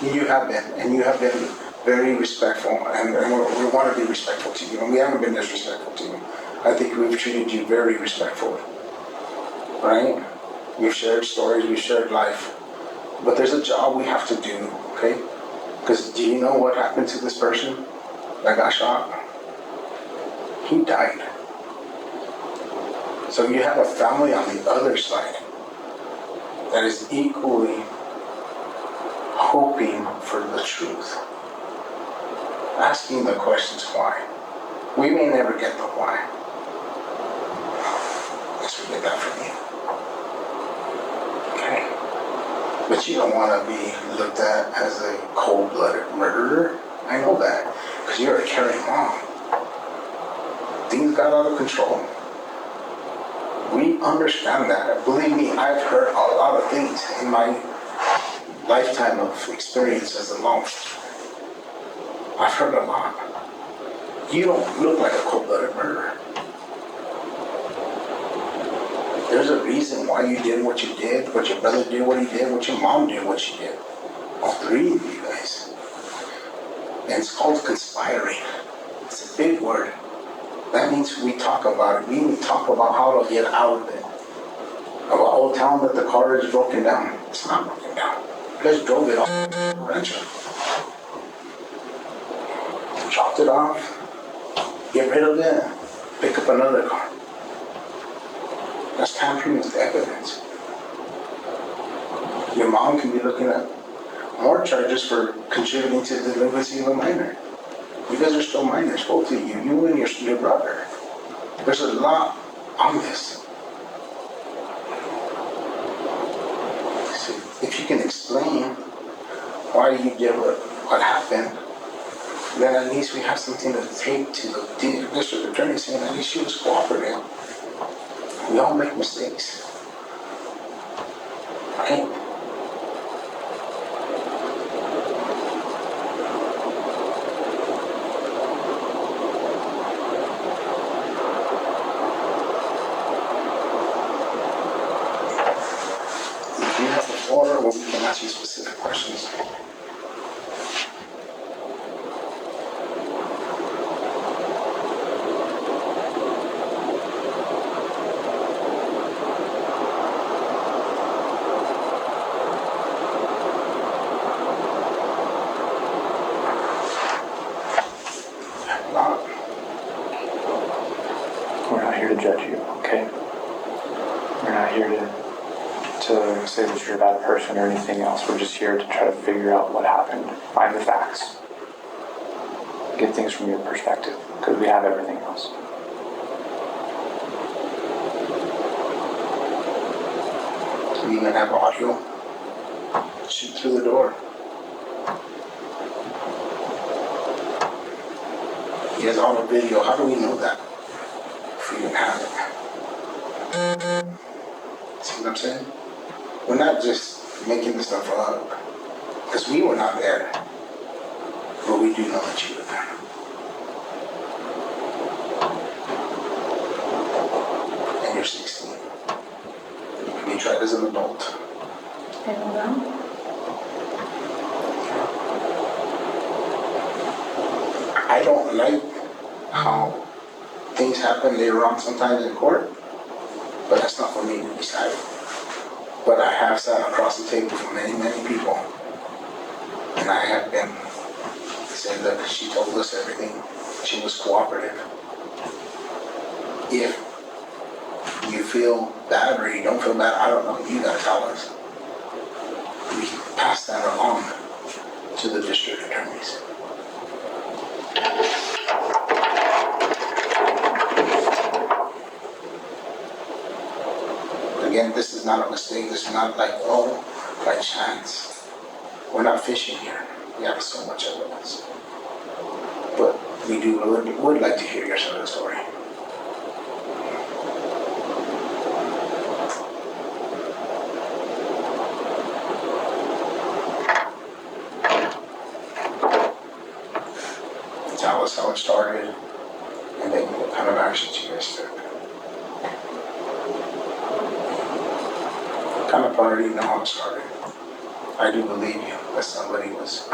You have been very respectful, and we want to be respectful to you, and we haven't been disrespectful to you. I think we've treated you very respectfully, right? We've shared stories, we've shared life, but there's a job we have to do, okay? Because do you know what happened to this person that got shot? He died. So you have a family on the other side that is equally hoping for the truth, asking the questions why. We may never get the why. Unless we get that from you. Okay? But you don't want to be looked at as a cold-blooded murderer. I know that, because you're a caring mom. Things got out of control. We understand that. Believe me, I've heard a lot of things in my lifetime of experience as a mom. I've heard a lot. You don't look like a cold-blooded murderer. There's a reason why you did what you did, what your brother did what he did, what your mom did what she did. All three of you guys. And it's called conspiring. It's a big word. That means we talk about it. We even talk about how to get out of it. About tell them that the car is broken down. It's not broken down. You guys drove it off the rancho. Dropped it off. Get rid of it. Pick up another car. That's tampering with evidence. Your mom can be looking at more charges for contributing to the delinquency of a minor. You guys are still minors, both of you. You and your brother. There's a lot on this. So if you can explain why you did what happened, then at least we have something to take to the district attorney saying at least she was cooperative. We all make mistakes. Right? If you have the floor, well, we can ask you specific questions. We're not here to judge you, okay? We're not here to say that you're a bad person or anything else. We're just here to try to figure out what happened, find the facts, get things from your perspective, because we have everything else. We even have audio. Shoot through the door. He has all the video. How do we know that if we didn't have it? See what I'm saying? We're not just making this stuff up because we were not there, but we do know that you were there. And you're 16. You can be tried as an adult. I don't know. I don't like how things happen later on sometimes in court, but that's not for me to decide. But I have sat across the table from many, many people, and I have been saying that she told us everything. She was cooperative. If you feel bad or you don't feel bad, I don't know, you gotta tell us. We pass that along to the district attorneys. Again, this is not a mistake. This is not like, oh, by chance. We're not fishing here. We have so much evidence. But we would like to hear your side of the story. Tell us how it started and then what kind of actions you guys took. Kind of already know how it started. I do believe you that somebody was.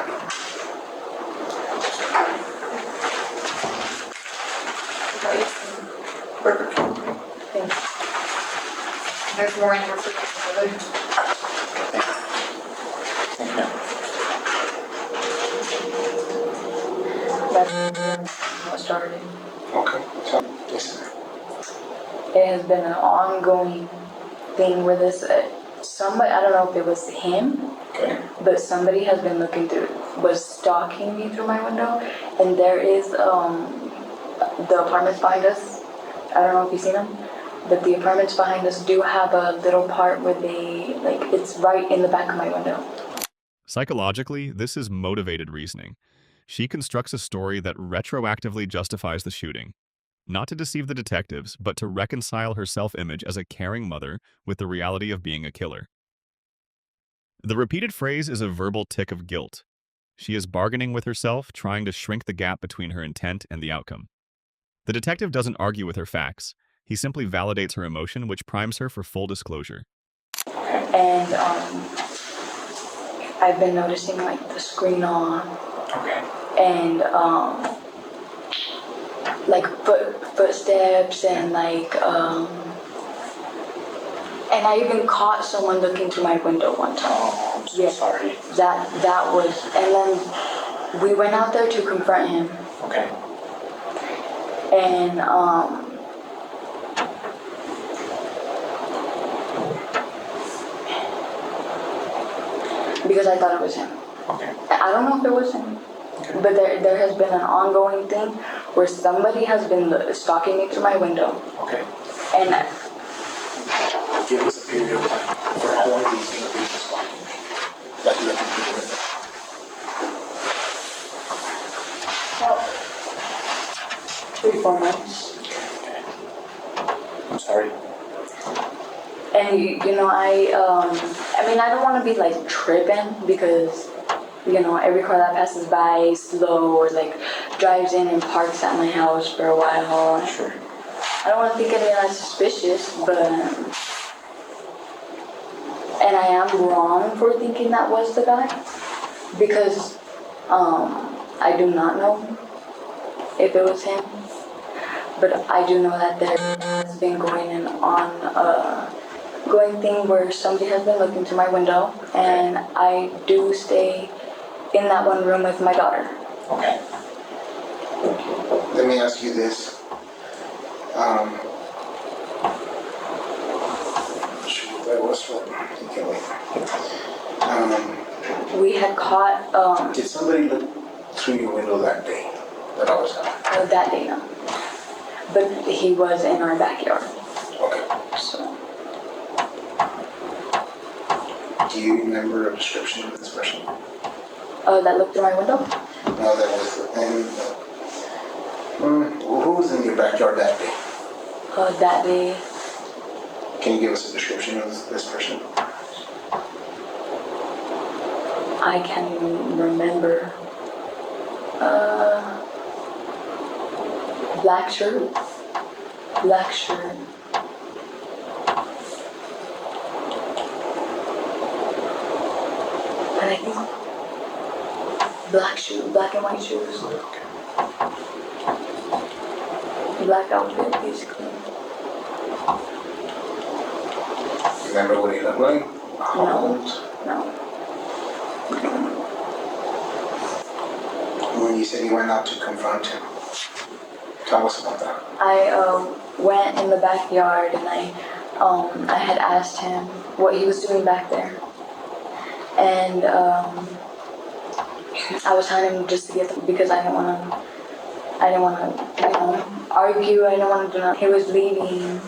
Perfect. Thanks. There's more in here for you. That's what started. Okay, so listen. It has been an ongoing thing where this somebody, I don't know if it was him, Okay. but somebody has been was stalking me through my window, and there is the apartments behind us. I don't know if you've seen them, but the apartments behind us do have a little part where it's right in the back of my window. Psychologically, this is motivated reasoning. She constructs a story that retroactively justifies the shooting, not to deceive the detectives, but to reconcile her self-image as a caring mother with the reality of being a killer. The repeated phrase is a verbal tick of guilt. She is bargaining with herself, trying to shrink the gap between her intent and the outcome. The detective doesn't argue with her facts. He simply validates her emotion, which primes her for full disclosure. And I've been noticing the screen on. Okay. And footsteps and and I even caught someone looking through my window one time. Oh, I'm so sorry. That was, and then we went out there to confront him. Okay. And because I thought it was him. Okay. I don't know if it was him. Okay. But there has been an ongoing thing where somebody has been stalking me through my window. Okay. And Give us a period of time for how long these things have been stalking me. That you have to do with I mean, I don't want to be like tripping because, every car that passes by is slow or like drives in and parks at my house for a while. Sure. I don't want to think any of that suspicious, but, and I am wrong for thinking that was the guy because, I do not know if it was him, but I do know that there has been going thing where somebody has been looking through my window, and I do stay in that one room with my daughter. Okay. Let me ask you this. Shoot, that was from, okay, wait. We had caught, Did somebody look through your window that day that I was at? that day, no. But he was in our backyard, Okay. so. Do you remember a description of this person? That looked through my window? No, that was, and who was in your backyard that day? That day, Can you give us a description of this person? I can't even remember. Black shirt. And I think black and white shoes. Black outfit, basically. Remember what he looked like? How old? No. When you said you went out to confront him, tell us about that. I went in the backyard and I had asked him what he was doing back there. And I was telling him just to get them because I didn't want to, argue. I didn't want to do nothing. He was leaving,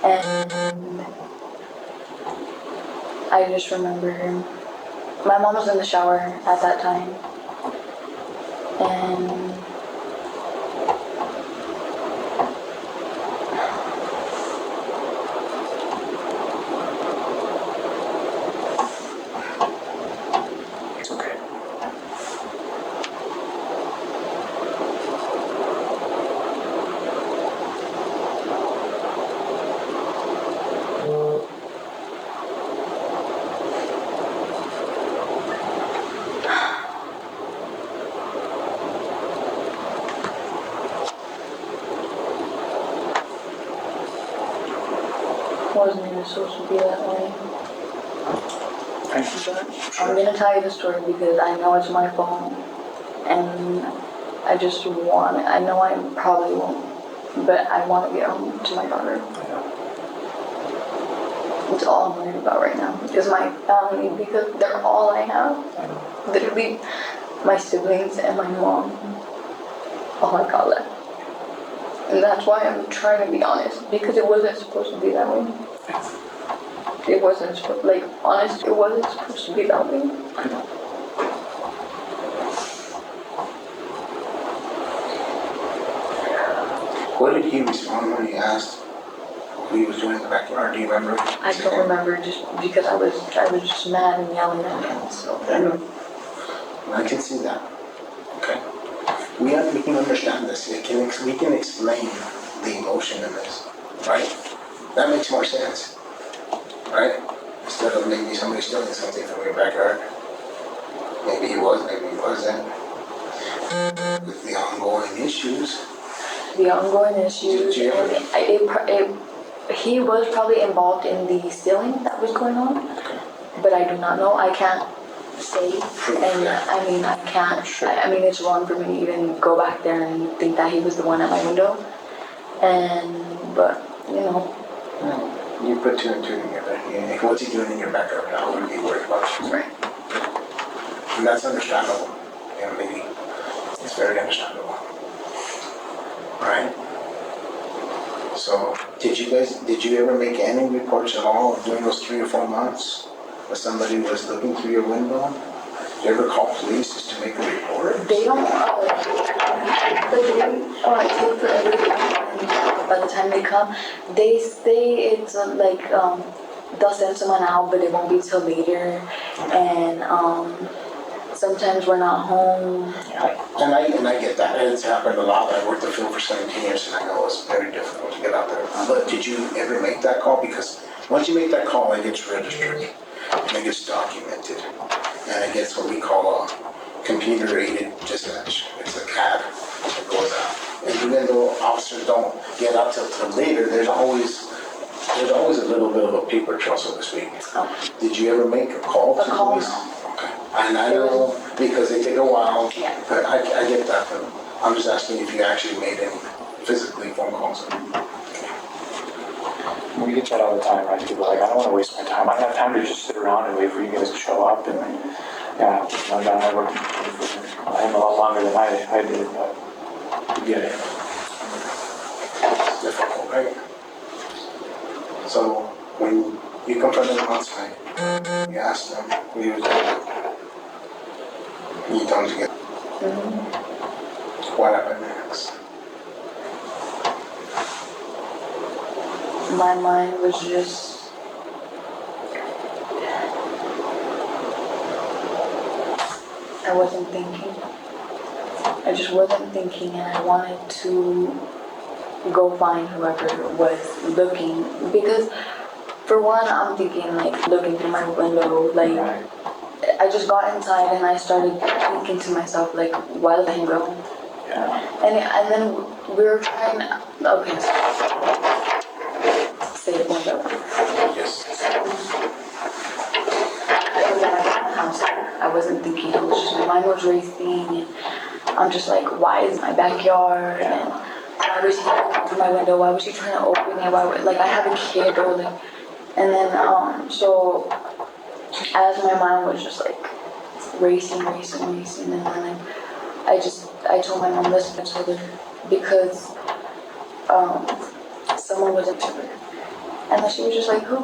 and I just remember my mom was in the shower at that time, and It's okay. wasn't even supposed to be that way. But I'm gonna tell you the story because I know it's my fault, and I just want it. I know I probably won't, but I want to get home to my daughter. It's all I'm worried about right now. Is my family, because they're all I have. Literally, my siblings and my mom. All I got left. And that's why I'm trying to be honest, because it wasn't supposed to be that way. It wasn't supposed, honest, it wasn't supposed to be that way. I know. What did he respond when you asked what he was doing in the backyard? Do you remember? I don't remember just because I was just mad and yelling at him. So I can see that. Okay. We can understand this. We can explain the emotion in this, right? That makes more sense, right? Instead of maybe somebody stealing something from your backyard. Maybe he was, maybe he wasn't. With the ongoing issues. He was probably involved in the stealing that was going on, but I do not know. I can't say, and I can't. It's wrong for me to even go back there and think that he was the one at my window. But You put two and two together. What's he doing in your backyard? I wouldn't be worried about you, right? And that's understandable. Maybe it's very understandable, right? So, did you ever make any reports at all during those 3 or 4 months where somebody was looking through your window? Did you ever call police just to make a report? They don't take forever to by the time they come, they say it's like they'll send someone out, but it won't be till later, and sometimes we're not home. And I get that. And it's happened a lot. I worked the field for 17 years, and I know it's very difficult to get out there. But did you ever make that call? Because once you make that call, it gets registered, and it gets documented, and it gets what we call a computer-aided dispatch. It's a CAD that goes out. And even though officers don't get out till later, there's always a little bit of a paper trail, so to speak. Oh. Did you ever make a call to police? Okay. And I know because they take a while. Yeah. But I get that. But I'm just asking if you actually made any physically phone calls. We get that all the time, right? People are like, I don't want to waste my time. I don't have time to just sit around and wait for you guys to show up. And yeah, John and I worked for him a lot longer than I did, but we get it. It's difficult, right? So when you confront them on site, you ask them, what you tell them to get. What happened next? My mind was just I wasn't thinking. I just wasn't thinking, and I wanted to go find whoever was looking, because for one, I'm thinking like looking through my window, like I just got inside and I started thinking to myself like, why let him go? Yeah. And then we were trying. Okay, say it one by one. Yes. I wasn't thinking. I was just, my mind was racing, and I'm just like, why is my backyard? And why was he looking through my window? Why was he trying to open it? Why? Like I have a kid, or like, and then so as my mind was just like racing, and then I told my mom, listen, I told her because someone was into her, and then she was just like, who,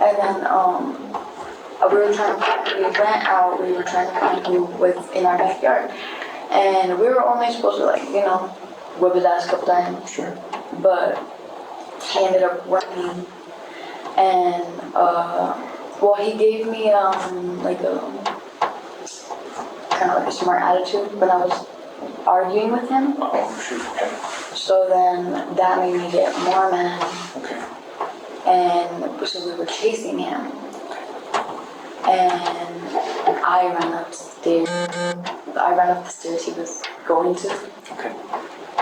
and then we were trying to find who was in our backyard, and we were only supposed to whip his ass a couple times. Sure. But he ended up running, and he gave me like a kind of like a smart attitude when I was arguing with him. Oh, shoot. Okay. So then that made me get more mad. Okay. And so we were chasing him. And I ran up the stairs he was going to. Okay.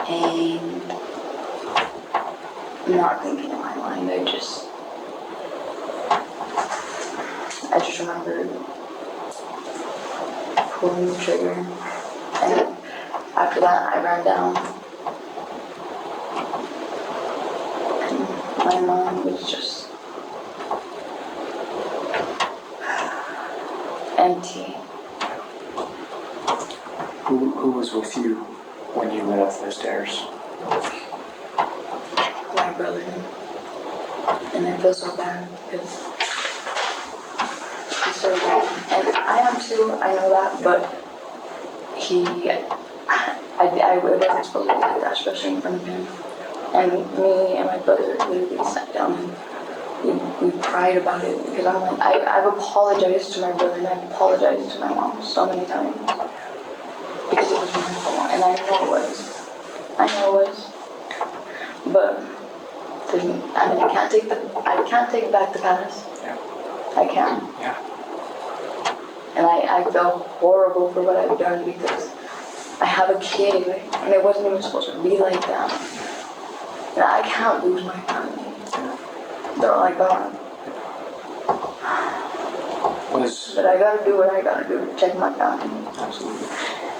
And not thinking in my mind, I just remembered pulling the trigger. And after that, I ran down. And my mind was just empty. Who was with you when you went up the stairs? My brother. And I feel so bad because he's so bad. And I am too, I know that, but I wasn't supposed to be like that, especially in front of him. And me and my brother literally sat down and we cried about it, because I'm like, I've apologized to my brother and I've apologized to my mom so many times. Because it was my fault, and I know it was. But I can't take back the past. Yeah. I can't. Yeah. And I felt horrible for what I've done, because I have a kid, and it wasn't even supposed to be like that. And I can't lose my family. They're all like gone. But I gotta do what I gotta do to protect my family. Absolutely.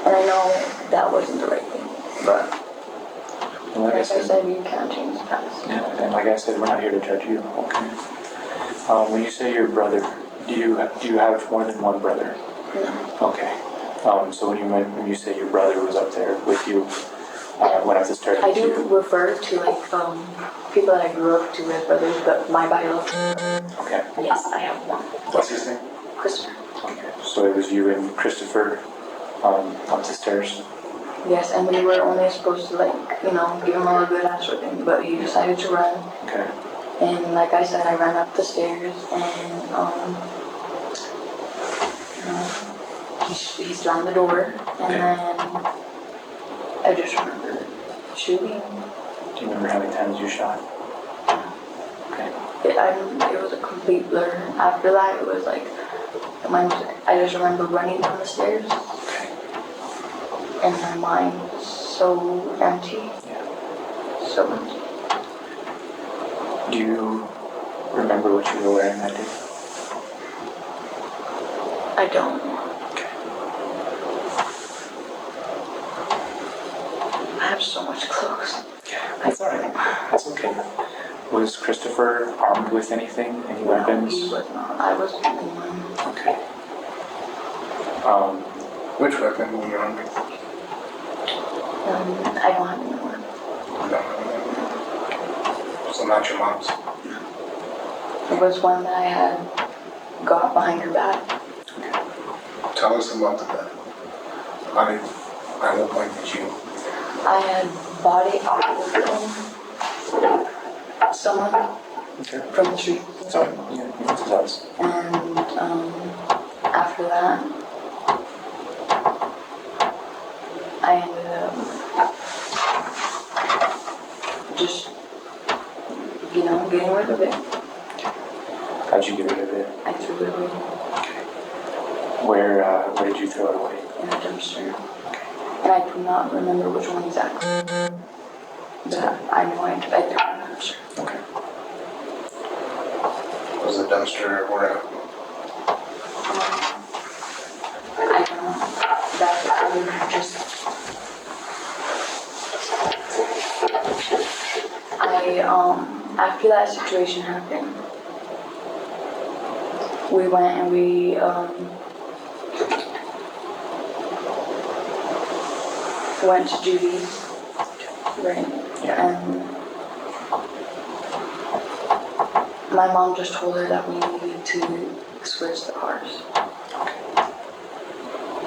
And I know that wasn't the right thing, but Like I said, you can't change the past. yeah, and like I said, we're not here to judge you. Okay. When you say your brother, do you have more than one brother? No. Okay. So when you say your brother was up there with you, went up the stairs I with do you? refer to people that I grew up to as brothers, but my biological. Okay. Yes, I have one. What's his name? Christopher. Okay. So it was you and Christopher up the stairs. Yes, and we were only supposed to, like, you know, give him all a good ass whipping, but he decided to run. Okay. And like I said, I ran up the stairs and he slammed the door, and then I just remember shooting. Do you remember how many times you shot? Okay. It was a complete blur. After that, it was like, I just remember running down the stairs, and my mind was so empty. Yeah. So empty. Do you remember what you were wearing that day? I don't. Okay. I have so much clothes. That's alright. That's okay. Was Christopher armed with anything? Any weapons? No, he was not. I was the only one. Okay. Which weapon were you on? I don't have any more. No. So not your mom's. It was one that I had got behind her back. Tell us about the gun. At what point did you? I had bought it off of someone from the street. Sorry. Yeah, that's us. And after that, I ended up just, you know, getting rid of it. How'd you get rid of it? I threw it away Where did you throw it away? in a dumpster. And I do not remember which one exactly. But I know I threw it in a dumpster. Okay. Was the dumpster where? I don't know. That's I would just. After that situation happened, we went and we went to Judy's, right? Yeah. And my mom just told her that we needed to switch the cars.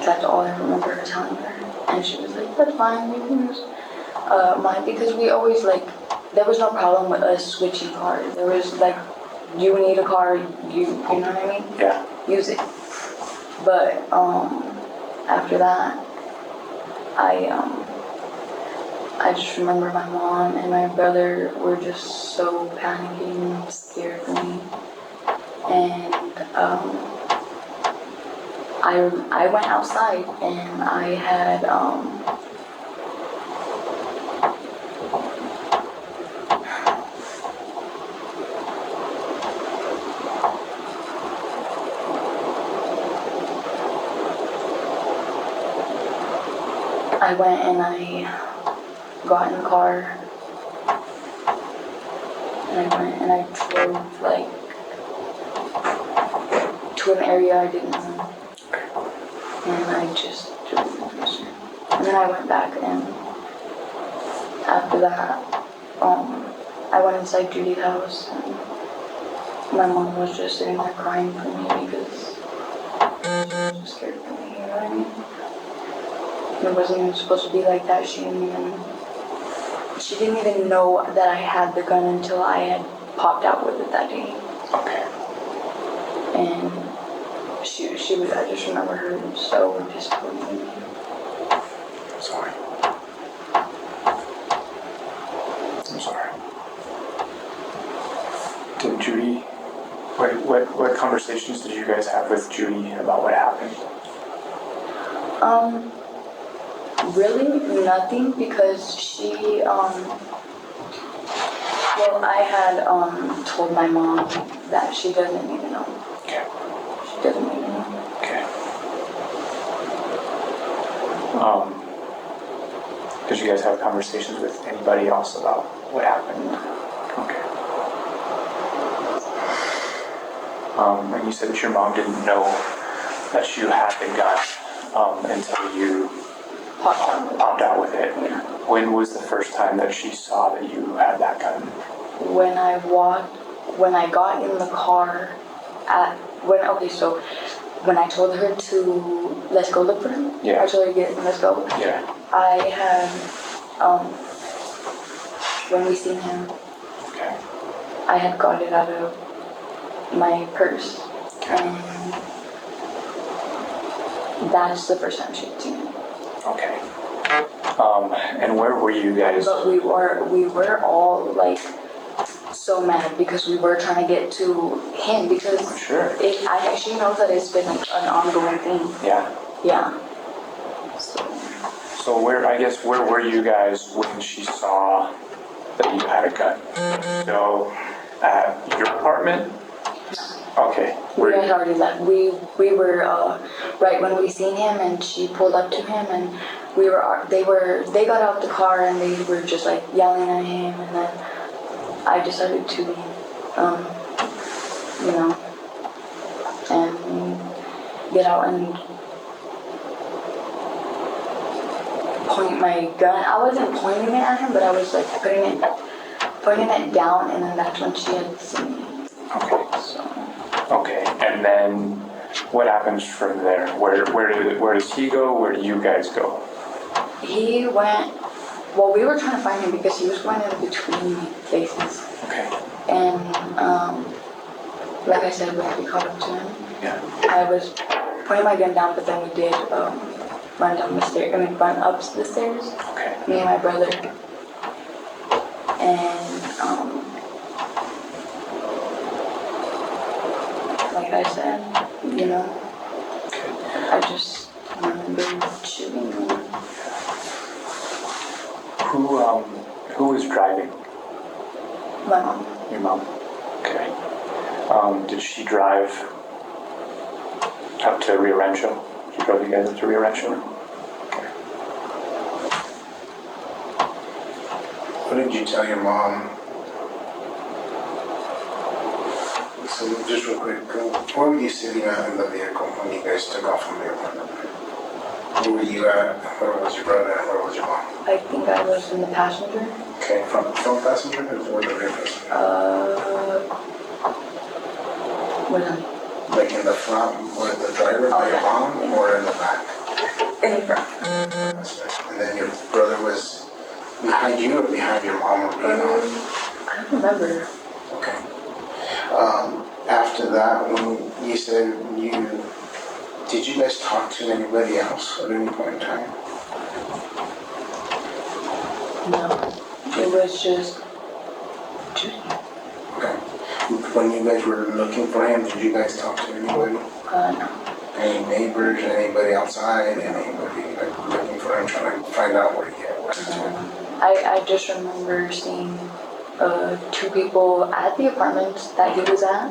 That's all I remember her telling her. And she was like, that's fine, we can use mine. Because we always, like, there was no problem with us switching cars. There was, like, you need a car, you know what I mean? Yeah. Use it. But after that, I just remember my mom and my brother were just so panicky and scared for me. And I went outside and I had I went and I got in the car and I went and I drove like to an area I didn't know. And I just drove the person. And then I went back and after that, I went inside Judy's house and my mom was just sitting there crying for me because she was just scared for me, you know what I mean? It wasn't even supposed to be like that. She didn't even know that I had the gun until I had popped out with it that day. Okay. And she was, I just remember her so disappointed in me. Sorry. I'm sorry. Did Judy, what conversations did you guys have with Judy about what happened? Really nothing, because she, well, I had told my mom that she doesn't even know. Okay. She doesn't even know. Okay. Did you guys have conversations with anybody else about what happened? Okay. And you said that your mom didn't know that you had the gun until you popped out with it. Yeah. When was the first time that she saw that you had that gun? When I got in the car when I told her to, let's go look for him. Yeah. I told her, let's go. Yeah. I had, when we seen him, Okay. I had got it out of my purse. And that's the first time she had seen him. Okay. And where were you guys? But we were all like so mad because we were trying to get to him because Sure. she knows that it's been like an ongoing thing. Yeah. Yeah. So where were you guys when she saw that you had a gun? So at your apartment? Okay. We had already left. We were right when we seen him, and she pulled up to him, and they got out the car, and they were just like yelling at him, and then I decided to and get out and point my gun. I wasn't pointing it at him, but I was like pointing it down, and then that's when she had seen me. Okay. So. Okay. And then what happens from there? Where does he go? Where do you guys go? He went. Well, we were trying to find him because he was going in between places. Okay. And like I said, when we caught up to him, Yeah. I was putting my gun down, but then we did run down the stairs. Run up the stairs. Okay. Me and my brother. And like I said, I just remember shooting him. Who was driving? My mom. Your mom. Okay. Did she drive up to Rio Rancho? She drove you guys up to Rio Rancho? Okay. What did you tell your mom? So just real quick, where were you sitting at in the vehicle when you guys took off from the apartment? Where were you at? Where was your brother? And where was your mom? I think I was in the passenger. Okay, front passenger or the rear passenger? With him. Like in the front with the driver by your mom, or in the back? In the front. That's right. And then your brother was behind you or behind your mom or behind on? I don't remember. Okay. After that, when you said did you guys talk to anybody else at any point in time? No. It was just Okay. When you guys were looking for him, did you guys talk to anybody? no. Any neighbors, anybody outside, anybody like looking for him, trying to find out where he was? I just remember seeing 2 people at the apartment that he was at.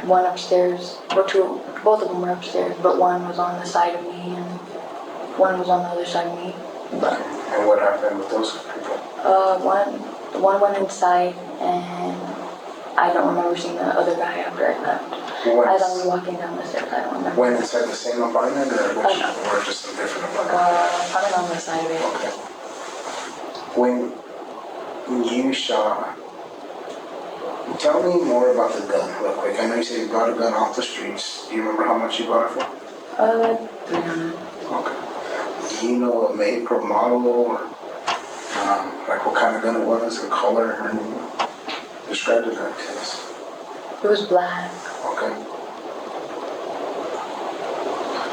One upstairs, both of them were upstairs, but one was on the side of me and one was on the other side of me. And what happened with those people? One went inside, and I don't remember seeing the other guy after I left. As I was walking down the stairs, I don't remember. Went inside the same apartment or just a different apartment? Probably on the side of it. Okay. When you shot, tell me more about the gun real quick. I know you said you bought a gun off the streets. Do you remember how much you bought it for? 300. Okay. Do you know a make or model or like what kind of gun it was, the color, or anything? Describe it to us. It was black. Okay.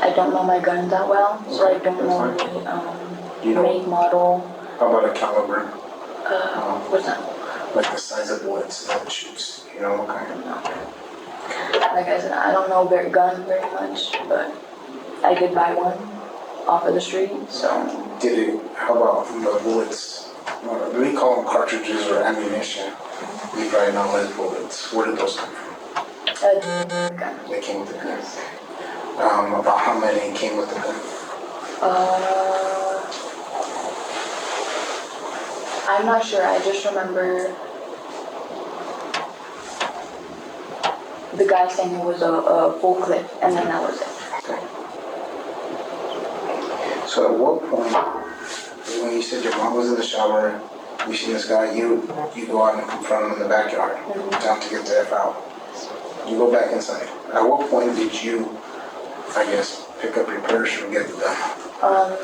I don't know my gun that well, so I don't know the make, model. How about a caliber? What's that? Like the size of bullets that it shoots. You know what kind? No. Like I said, I don't know gun very much, but I did buy one off of the street, so. How about the bullets? Do we call them cartridges or ammunition? You probably know as bullets. Where did those come from? Gun. They came with the gun. About how many came with the gun? I'm not sure. I just remember the guy saying it was a full clip, and then that was it. Okay. So at what point, when you said your mom was in the shower, you see this guy, you go out and confront him in the backyard, tell him to get the F out. You go back inside. At what point did you, I guess, pick up your purse and get the gun?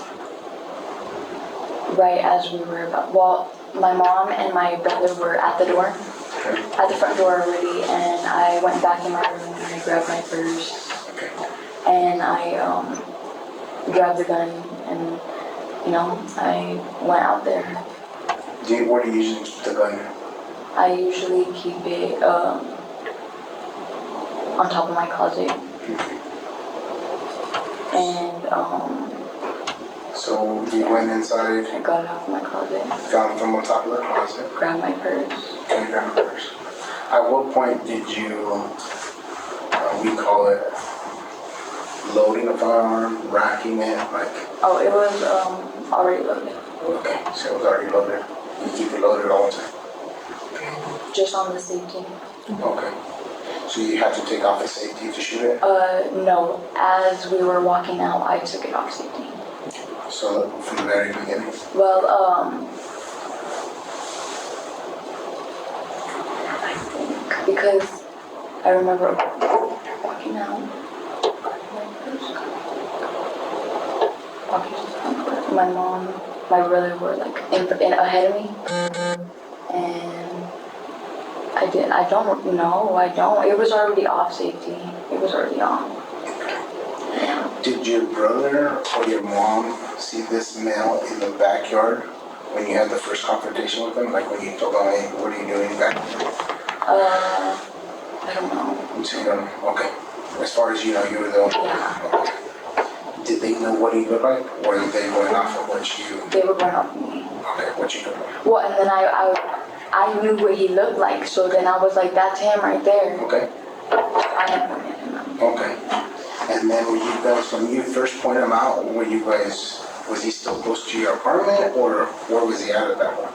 right as we were about, well, my mom and my brother were at the door, Okay. at the front door already, and I went back in my room and I grabbed my purse Okay. and I grabbed the gun and, you know, I went out there. Where do you usually keep the gun? I usually keep it on top of my closet. And So you went inside, I got it off my closet, found from on top of the closet, grabbed my purse. and grabbed the purse. At what point did you, we call it loading a firearm, racking it, like, Oh, it was already loaded, okay, so it was already loaded. You keep it loaded all the time. just on the safety. Okay. So you had to take off the safety to shoot it? No, as we were walking out, I took it off safety. So from the very beginning? Well, I think because I remember walking out, my mom, my brother were like in ahead of me, and I don't know, it was already off safety, it was already on. Yeah. Did your brother or your mom see this male in the backyard when you had the first confrontation with him? Like when you told him, hey, what are you doing back there? I don't know. So you don't, okay. As far as you know, you were the only one. Yeah. Okay. Did they know what he looked like? Or were they going off of what you, They were going off me. okay, what you looked like? Well, and then I knew what he looked like, so then I was like, that's him right there. Okay, I had pointed him out. okay. And then were you guys, when you first pointed him out, was he still close to your apartment or where was he at that point?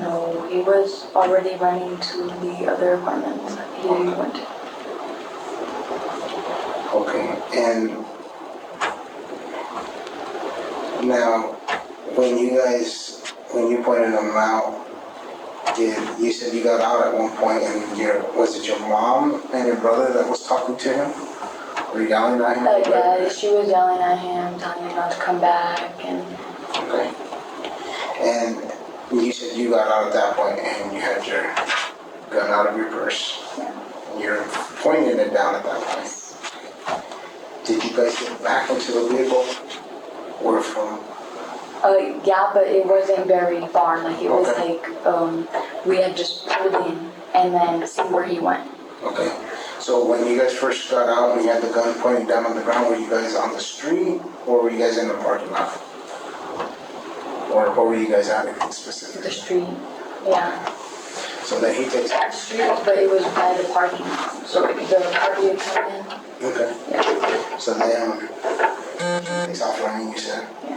No, he was already running to the other apartment he went to. Okay, and now, when you pointed him out, you said you got out at one point and was it your mom and your brother that was talking to him? Or yelling at him? Yeah, she was yelling at him, telling him not to come back, and Okay. And you said you got out at that point and you had your gun out of your purse. yeah. You're pointing it down at that point. Did you guys get back into the vehicle? Or from? Yeah, but it wasn't very far. Like it was Okay. like we had just pulled in and then see where he went. Okay. So when you guys first got out and you had the gun pointing down on the ground, were you guys on the street or were you guys in the parking lot? Or where were you guys at specifically? The street. Yeah. So then he takes. The street, but it was by the parking lot. So the party would come in. Okay. Yeah. So then he takes off running, you said. Yeah.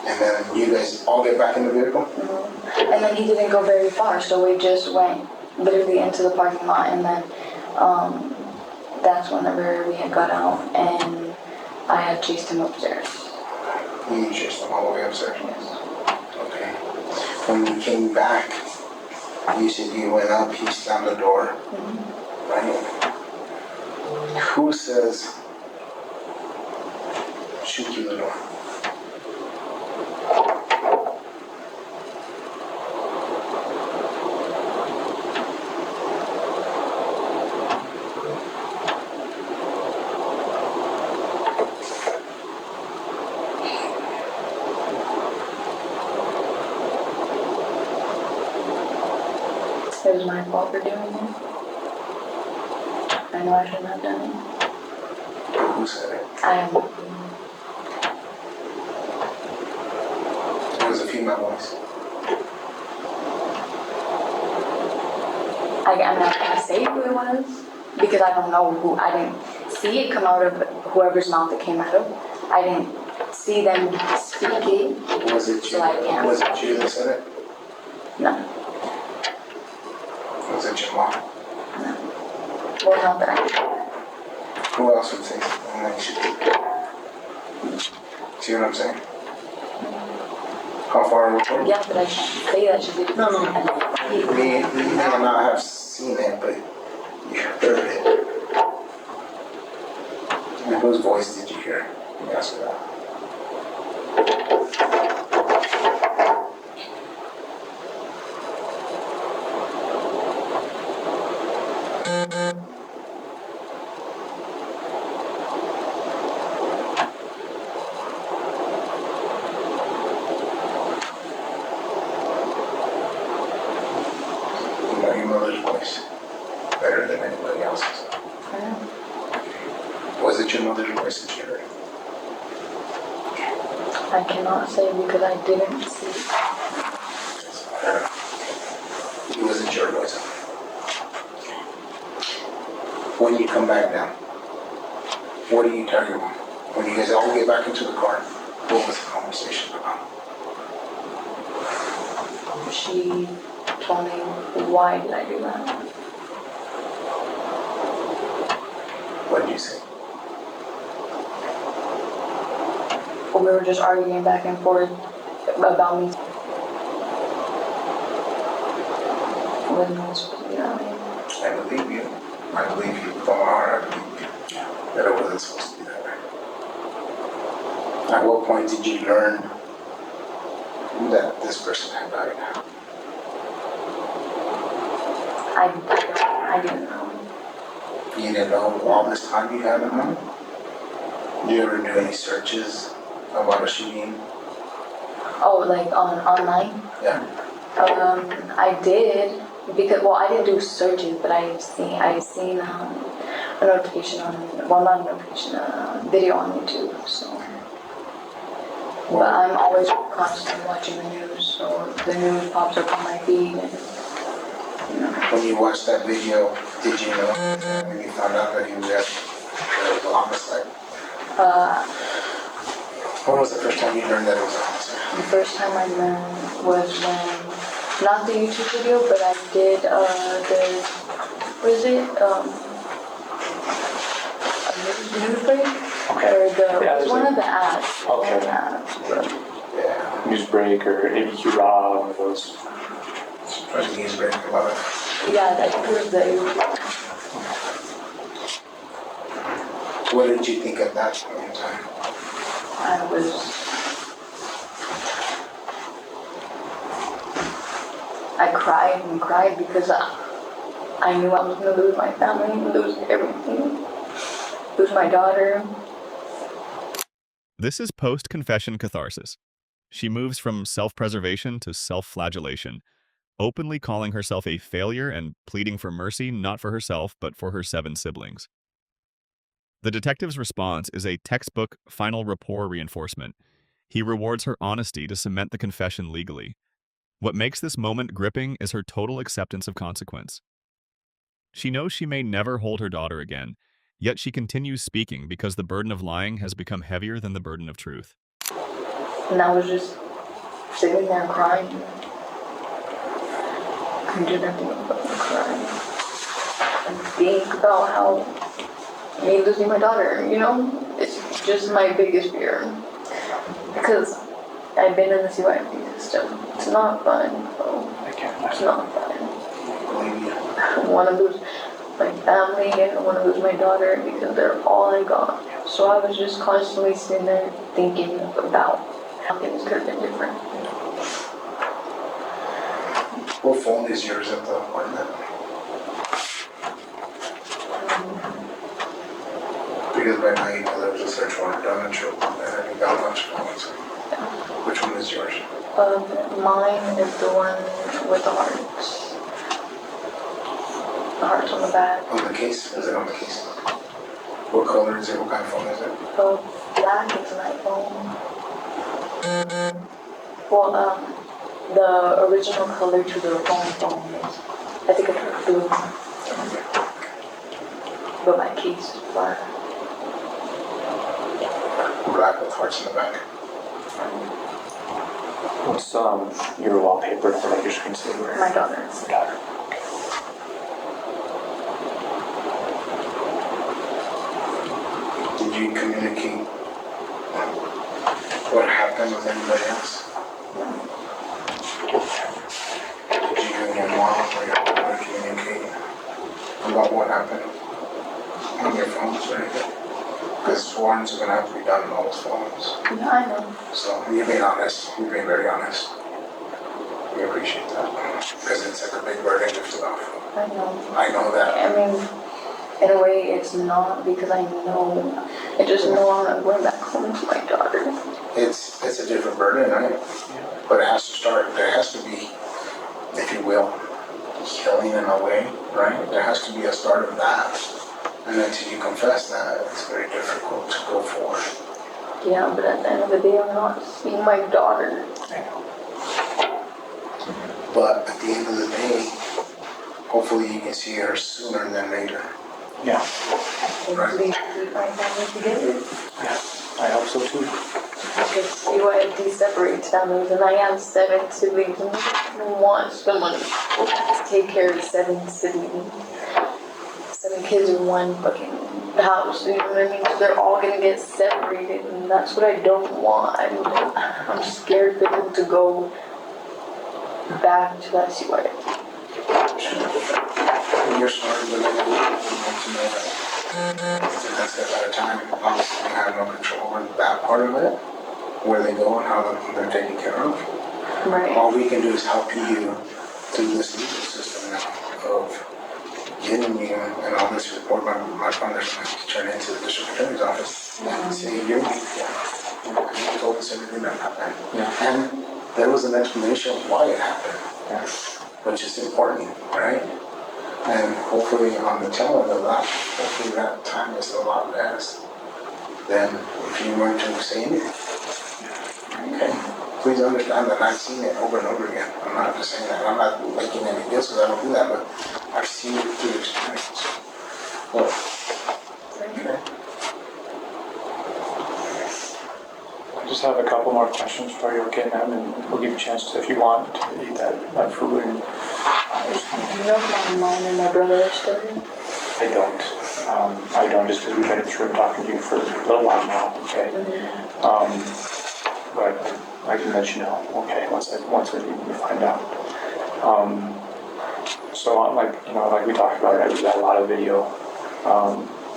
And then you guys all get back in the vehicle? Mm-hmm. And then he didn't go very far, so we just went literally into the parking lot, and then that's whenever we had got out, and I had chased him upstairs. You chased him all the way upstairs? Yes. Okay. When you came back, you said you went up, he slammed the door. Mm-hmm. Right? Who says, shoot through the door? It was my fault for doing it. I know I shouldn't have done it. Who said it? I am. It was a female voice. I'm not gonna say who it was because I don't know who. I didn't see it come out of whoever's mouth it came out of. I didn't see them speak it. Was it you? So I can't. Was it you that said it? No. Was it your mom? No. Well, not that I. Who else would say something and then you shoot? See what I'm saying? How far away? Yeah, but I can't say that she did. No. You may not have seen it, but you heard it. And whose voice did you hear? Let me ask you that. Was it your mother's voice that you heard? I cannot say because I didn't see it. It wasn't your voice. When you come back down, what do you tell your mom? When you guys all get back into the car, what was the conversation about? She told me, why did I do that? What did you say? We were just arguing back and forth about me. It wasn't always supposed to be that way. I believe you. I believe you. From my heart, I believe you. That it wasn't supposed to be that way. At what point did you learn that this person had died? I didn't know. You didn't know all this time you haven't known? Did you ever do any searches about a shooting? Oh, like online? Yeah. I did because I didn't do searches, but I seen a notification on not a notification, a video on YouTube. So, but I'm always constantly watching the news, so the news pops up on my feed, and you know. When you watched that video, did you know when you found out that he was dead, that it was a homicide? When was the first time you learned that it was a homicide? The first time I learned was when, not the YouTube video, but I did a news break? Okay. Or Yeah, one of the ads. Okay. Yeah. Newsbreak or ABQ Raw, one of those. First news break about it. Yeah, I think it was the. What did you think at that point in time? I cried and cried because I knew I was going to lose my family, lose everything, lose my daughter. This is post-confession catharsis. She moves from self-preservation to self-flagellation, openly calling herself a failure and pleading for mercy not for herself but for her 7 siblings. The detective's response is a textbook final rapport reinforcement. He rewards her honesty to cement the confession legally. What makes this moment gripping is her total acceptance of consequence. She knows she may never hold her daughter again, yet she continues speaking because the burden of lying has become heavier than the burden of truth. And I was just sitting there crying. I did nothing but cry. And think about how me losing my daughter, it's just my biggest fear. Because I've been in the CYFD system. It's not fun. It's not fun. I want to lose my family and I want to lose my daughter because they're all I got. So I was just constantly sitting there thinking about how things could have been different. What phone is yours at the appointment? Because by now you know there was a search warrant done at your appointment and you got a bunch of phones. Which one is yours? Mine is the one with the hearts. The hearts on the back. On the case? Is it on the case? What color is it? What kind of phone is it? Black is an iPhone. Well, the original color to the phone is, I think it's blue. But my case is black. Black with hearts in the back. What's your wallpaper for like your screensaver? My daughter. Daughter. Did you communicate what happened with anybody else? Did you and your mom or your brother communicate about what happened on your phones or anything? Because warrants are going to have to be done on all those phones. Yeah, I know. So you're being honest. You're being very honest. We appreciate that. Because it's like a big burden lifted off. I know. I know that. I mean, in a way, it's not because I just know I'm not going back home to my daughter. It's a different burden, right? But it has to start. There has to be, if you will, healing in a way, right? There has to be a start of that And until you confess that, it's very difficult to go forward. Yeah, but at the end of the day, I'm not seeing my daughter. But at the end of the day, hopefully you can see her sooner than later. Yeah. Hopefully, we find families together. Yeah. I hope so too. Because CYFD separates families, and I have 7 siblings, and I want someone to take care of 7 siblings. 7 kids in one fucking house, you know what I mean? So they're all gonna get separated, and that's what I don't want. I'm scared for them to go back to that CYFD. When you're smart, but then you want to know that that's at a time, obviously you have no control over that part of it, where they go and how they're taken care of. Right. All we can do is help you through this legal system now of getting you and all this report my father's going to turn into the district attorney's office and say you're you told us everything that happened. Yeah. And there was an explanation of why it happened, Yeah. which is important, right? And hopefully on the tail end of that, hopefully that time is a lot less than if you weren't to say anything. Okay? Please understand that I've seen it over and over again. I'm not just saying that. I'm not making any deals because I don't do that, but I've seen it through experience. Well, okay. I just have a couple more questions for you, okay, ma'am? And we'll give you a chance to, if you want, to eat that food. And, Do you know if my mom and my brother are still here? I don't just because we've been in this room talking to you for a little while now, okay? But I can let you know, okay, once we find out. So like we talked about, right, we got a lot of video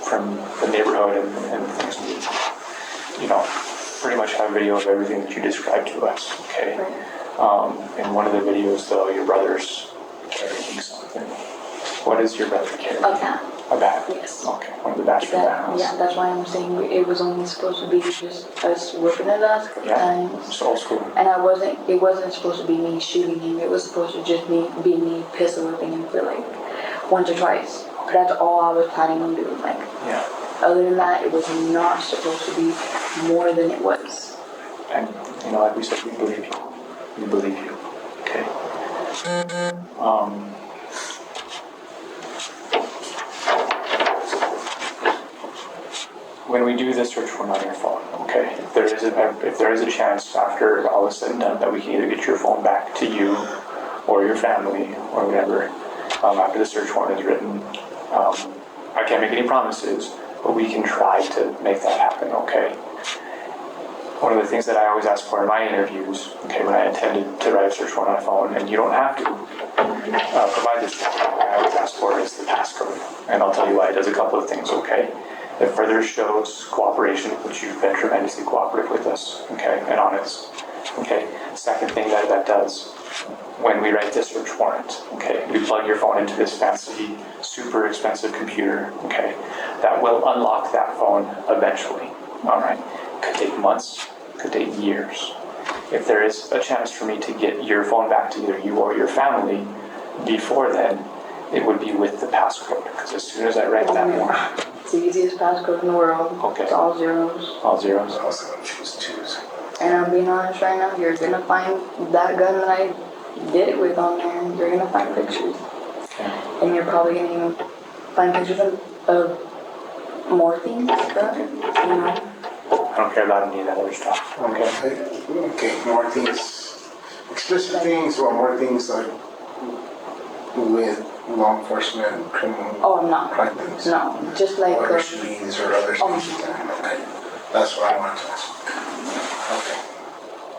from the neighborhood and things we, pretty much have video of everything that you described to us, okay? In one of the videos though, your brother's carrying something. What is your brother carrying? A bat. A bat? Yes. Okay, one of the bats from the house. Yeah, that's why I'm saying it was only supposed to be just us whipping it us a couple times. It's old school. And it wasn't supposed to be me shooting him. It was supposed to just be me pistol whipping him for like once or twice. That's all I was planning on doing. Like, Yeah. other than that, it was not supposed to be more than it was. And, like we said, we believe you. We believe you. Okay. When we do this search warrant on your phone, okay, if there is a chance after all is said and done that we can either get your phone back to you or your family or whatever, after the search warrant is written, I can't make any promises, but we can try to make that happen, okay? One of the things that I always ask for in my interviews, okay, when I intended to write a search warrant on a phone, and you don't have to provide this, I always ask for is the passcode. And I'll tell you why. It does a couple of things, okay? It further shows cooperation, which you've been tremendously cooperative with us, okay, and honest. Okay, second thing that does, when we write this search warrant, okay, we plug your phone into this fancy, super expensive computer, okay, that will unlock that phone eventually, all right? Could take months, could take years. If there is a chance for me to get your phone back to either you or your family before then, it would be with the passcode, because as soon as I write that warrant, It's the easiest passcode in the world. Okay. It's all zeros. all zeros. I also choose twos. And I'm being honest right now, you're gonna find that gun that I did it with on there. You're gonna find pictures. Okay. And you're probably gonna even find pictures of more things, I don't care about any of that other stuff. Okay, more things, explicit things or more things like with law enforcement, criminal Oh, no. crime things. No, just like... Or shootings or other things. Okay, that's what I wanted to ask. Okay.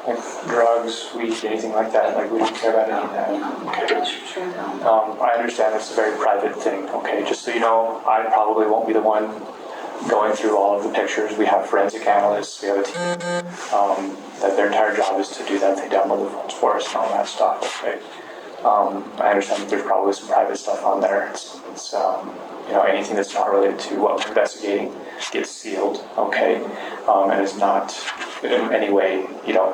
Like drugs, weed, anything like that, like we don't care about any of that. Okay. Sure don't. I understand it's a very private thing, okay? Just so you know, I probably won't be the one going through all of the pictures. We have forensic analysts, we have a team that their entire job is to do that. They download the phones for us and all that stuff, okay? I understand that there's probably some private stuff on there. It's anything that's not related to what we're investigating gets sealed, okay? And is not in any way,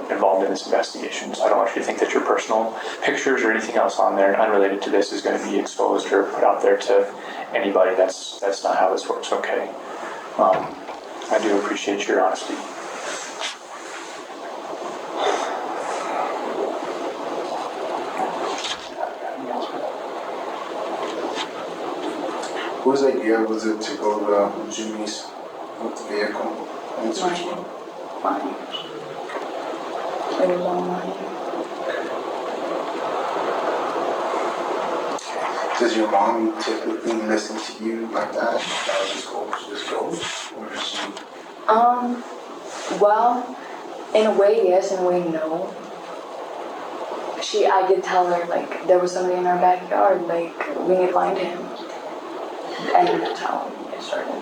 involved in this investigation. So I don't want you to think that your personal pictures or anything else on there unrelated to this is going to be exposed or put out there to anybody. That's not how this works, okay? I do appreciate your honesty. Whose idea was it to go to Jimmy's with the vehicle? And switch one? Mine. It was all mine. Does your mom typically listen to you like that? Just go, or does she? Well, in a way yes, in a way no. I did tell her, like, there was somebody in our backyard, like, we need to find him. And that's how it started.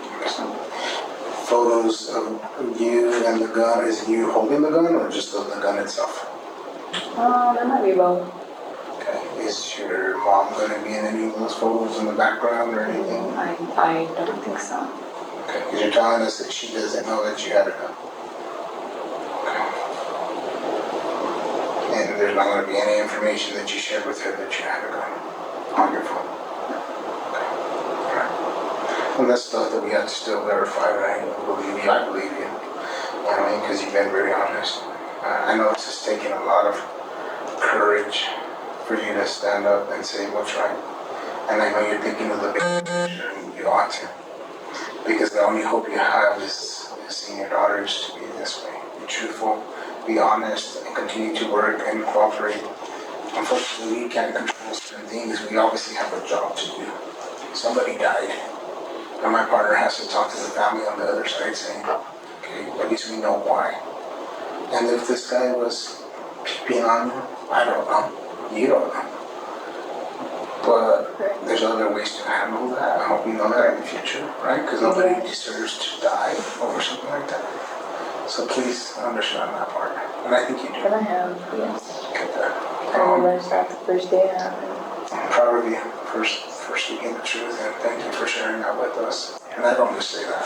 Photos of you and the gun, is you holding the gun or just of the gun itself? That might be both. Okay. Is your mom going to be in any of those photos in the background or anything? I don't think so. Okay, because you're telling us that she doesn't know that you had a gun. Okay. And there's not going to be any information that you shared with her that you had a gun on your phone? Okay. All right. And that's stuff that we have to still verify, right? I believe you. You know what I mean? Because you've been very honest. I know it's just taking a lot of courage for you to stand up and say what's right. And I know you're thinking of the big picture, and you ought to. Because the only hope you have is seeing your daughters to be this way. Be truthful, be honest, and continue to work and cooperate. Unfortunately, we can't control certain things. We obviously have a job to do. Somebody died. And my partner has to talk to the family on the other side saying, okay, at least we know why. And if this guy was peeping on you, I don't know. You don't know. But there's other ways to handle that. I hope you know that in the future, right? Because nobody deserves to die over something like that. So please understand that part. And I think you do. And I have, yes. Get that. I realized that the first day it happened. I'm proud of you for speaking the truth, and thank you for sharing that with us. And I don't just say that.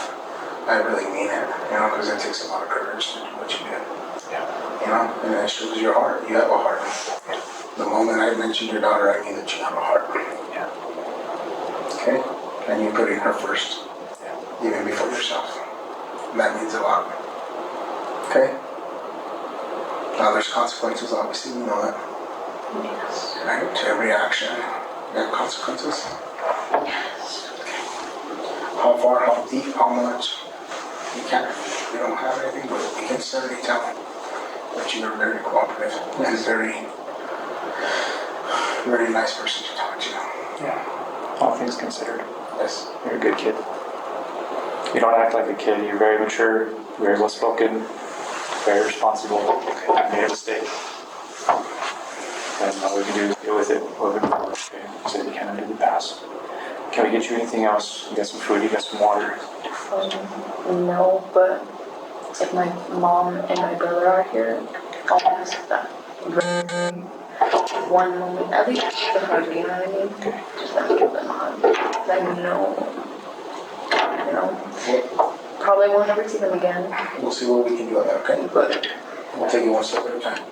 I really mean it, because it takes a lot of courage to do what you did. Yeah. And it shows your heart. You have a heart. Yeah. The moment I mentioned your daughter, I knew that you have a heart. Yeah. Okay? And you put in her first. Yeah. Even before yourself. And that means a lot. Okay? Now there's consequences, obviously, you know that. Yes. Right? To every action, there are consequences. Yes. Okay. How far, how deep, how much? You can't. You don't have anything, but you can certainly tell that you are very cooperative and very, very nice person to talk to. Yeah. All things considered. Yes. You're a good kid. You don't act like a kid. You're very mature, very well spoken, very responsible. I've made a mistake. And all we can do is deal with it moving forward. Okay? So we can undo the past. Can we get you anything else? You got some food, you got some water. No, but if my mom and my brother are here, I'll ask that. One moment, at least the hug, you know what I mean? Okay. Just let me give them a hug. Let me know. Probably won't ever see them again. We'll see what we can do on that, okay? But we'll take it one step at a time.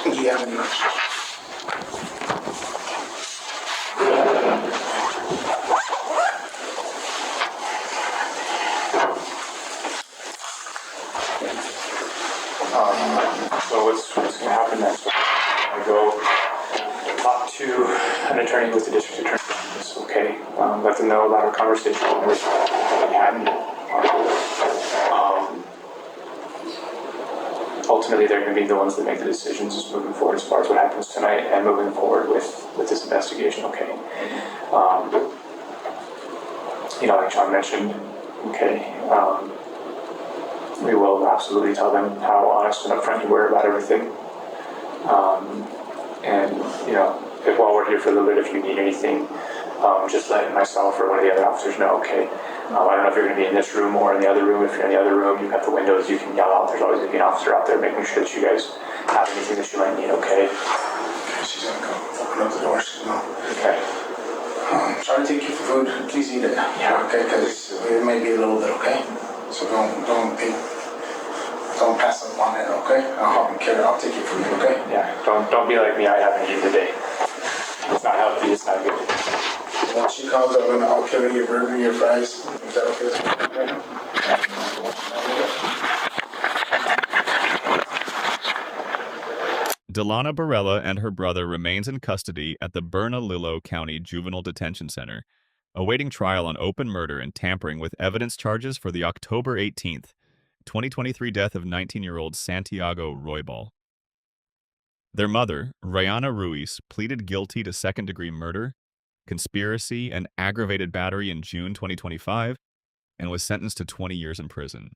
Do you have any questions? So what's going to happen next? I go talk to an attorney with the district attorney. Okay, let them know about our conversation that we had. Ultimately, they're going to be the ones that make the decisions moving forward as far as what happens tonight and moving forward with this investigation. Okay. Like John mentioned, okay, we will absolutely tell them how honest and upfront you were about everything. If while we're here for a little bit, if you need anything, just let myself or one of the other officers know, okay. I don't know if you're going to be in this room or in the other room. If you're in the other room, you've got the windows, you can yell out. There's always going to be an officer out there making sure that you guys have anything that you might need, okay? She's going to come open up the door. Okay. Try to take you for food. Please eat it. Yeah, okay, because it may be a little bit, okay? So don't pass up on it, okay? I'll take it from you, okay? Yeah, don't be like me. I haven't eaten today. It's not healthy. It's not good. When she comes, I'll carry your burger, your fries. Is that okay with you right now? Delana Barella and her brother remains in custody at the Bernalillo County Juvenile Detention Center, awaiting trial on open murder and tampering with evidence charges for the October 18th, 2023 death of 19-year-old Santiago Roybal. Their mother, Rayana Ruiz, pleaded guilty to second-degree murder, conspiracy, and aggravated battery in June 2025 and was sentenced to 20 years in prison.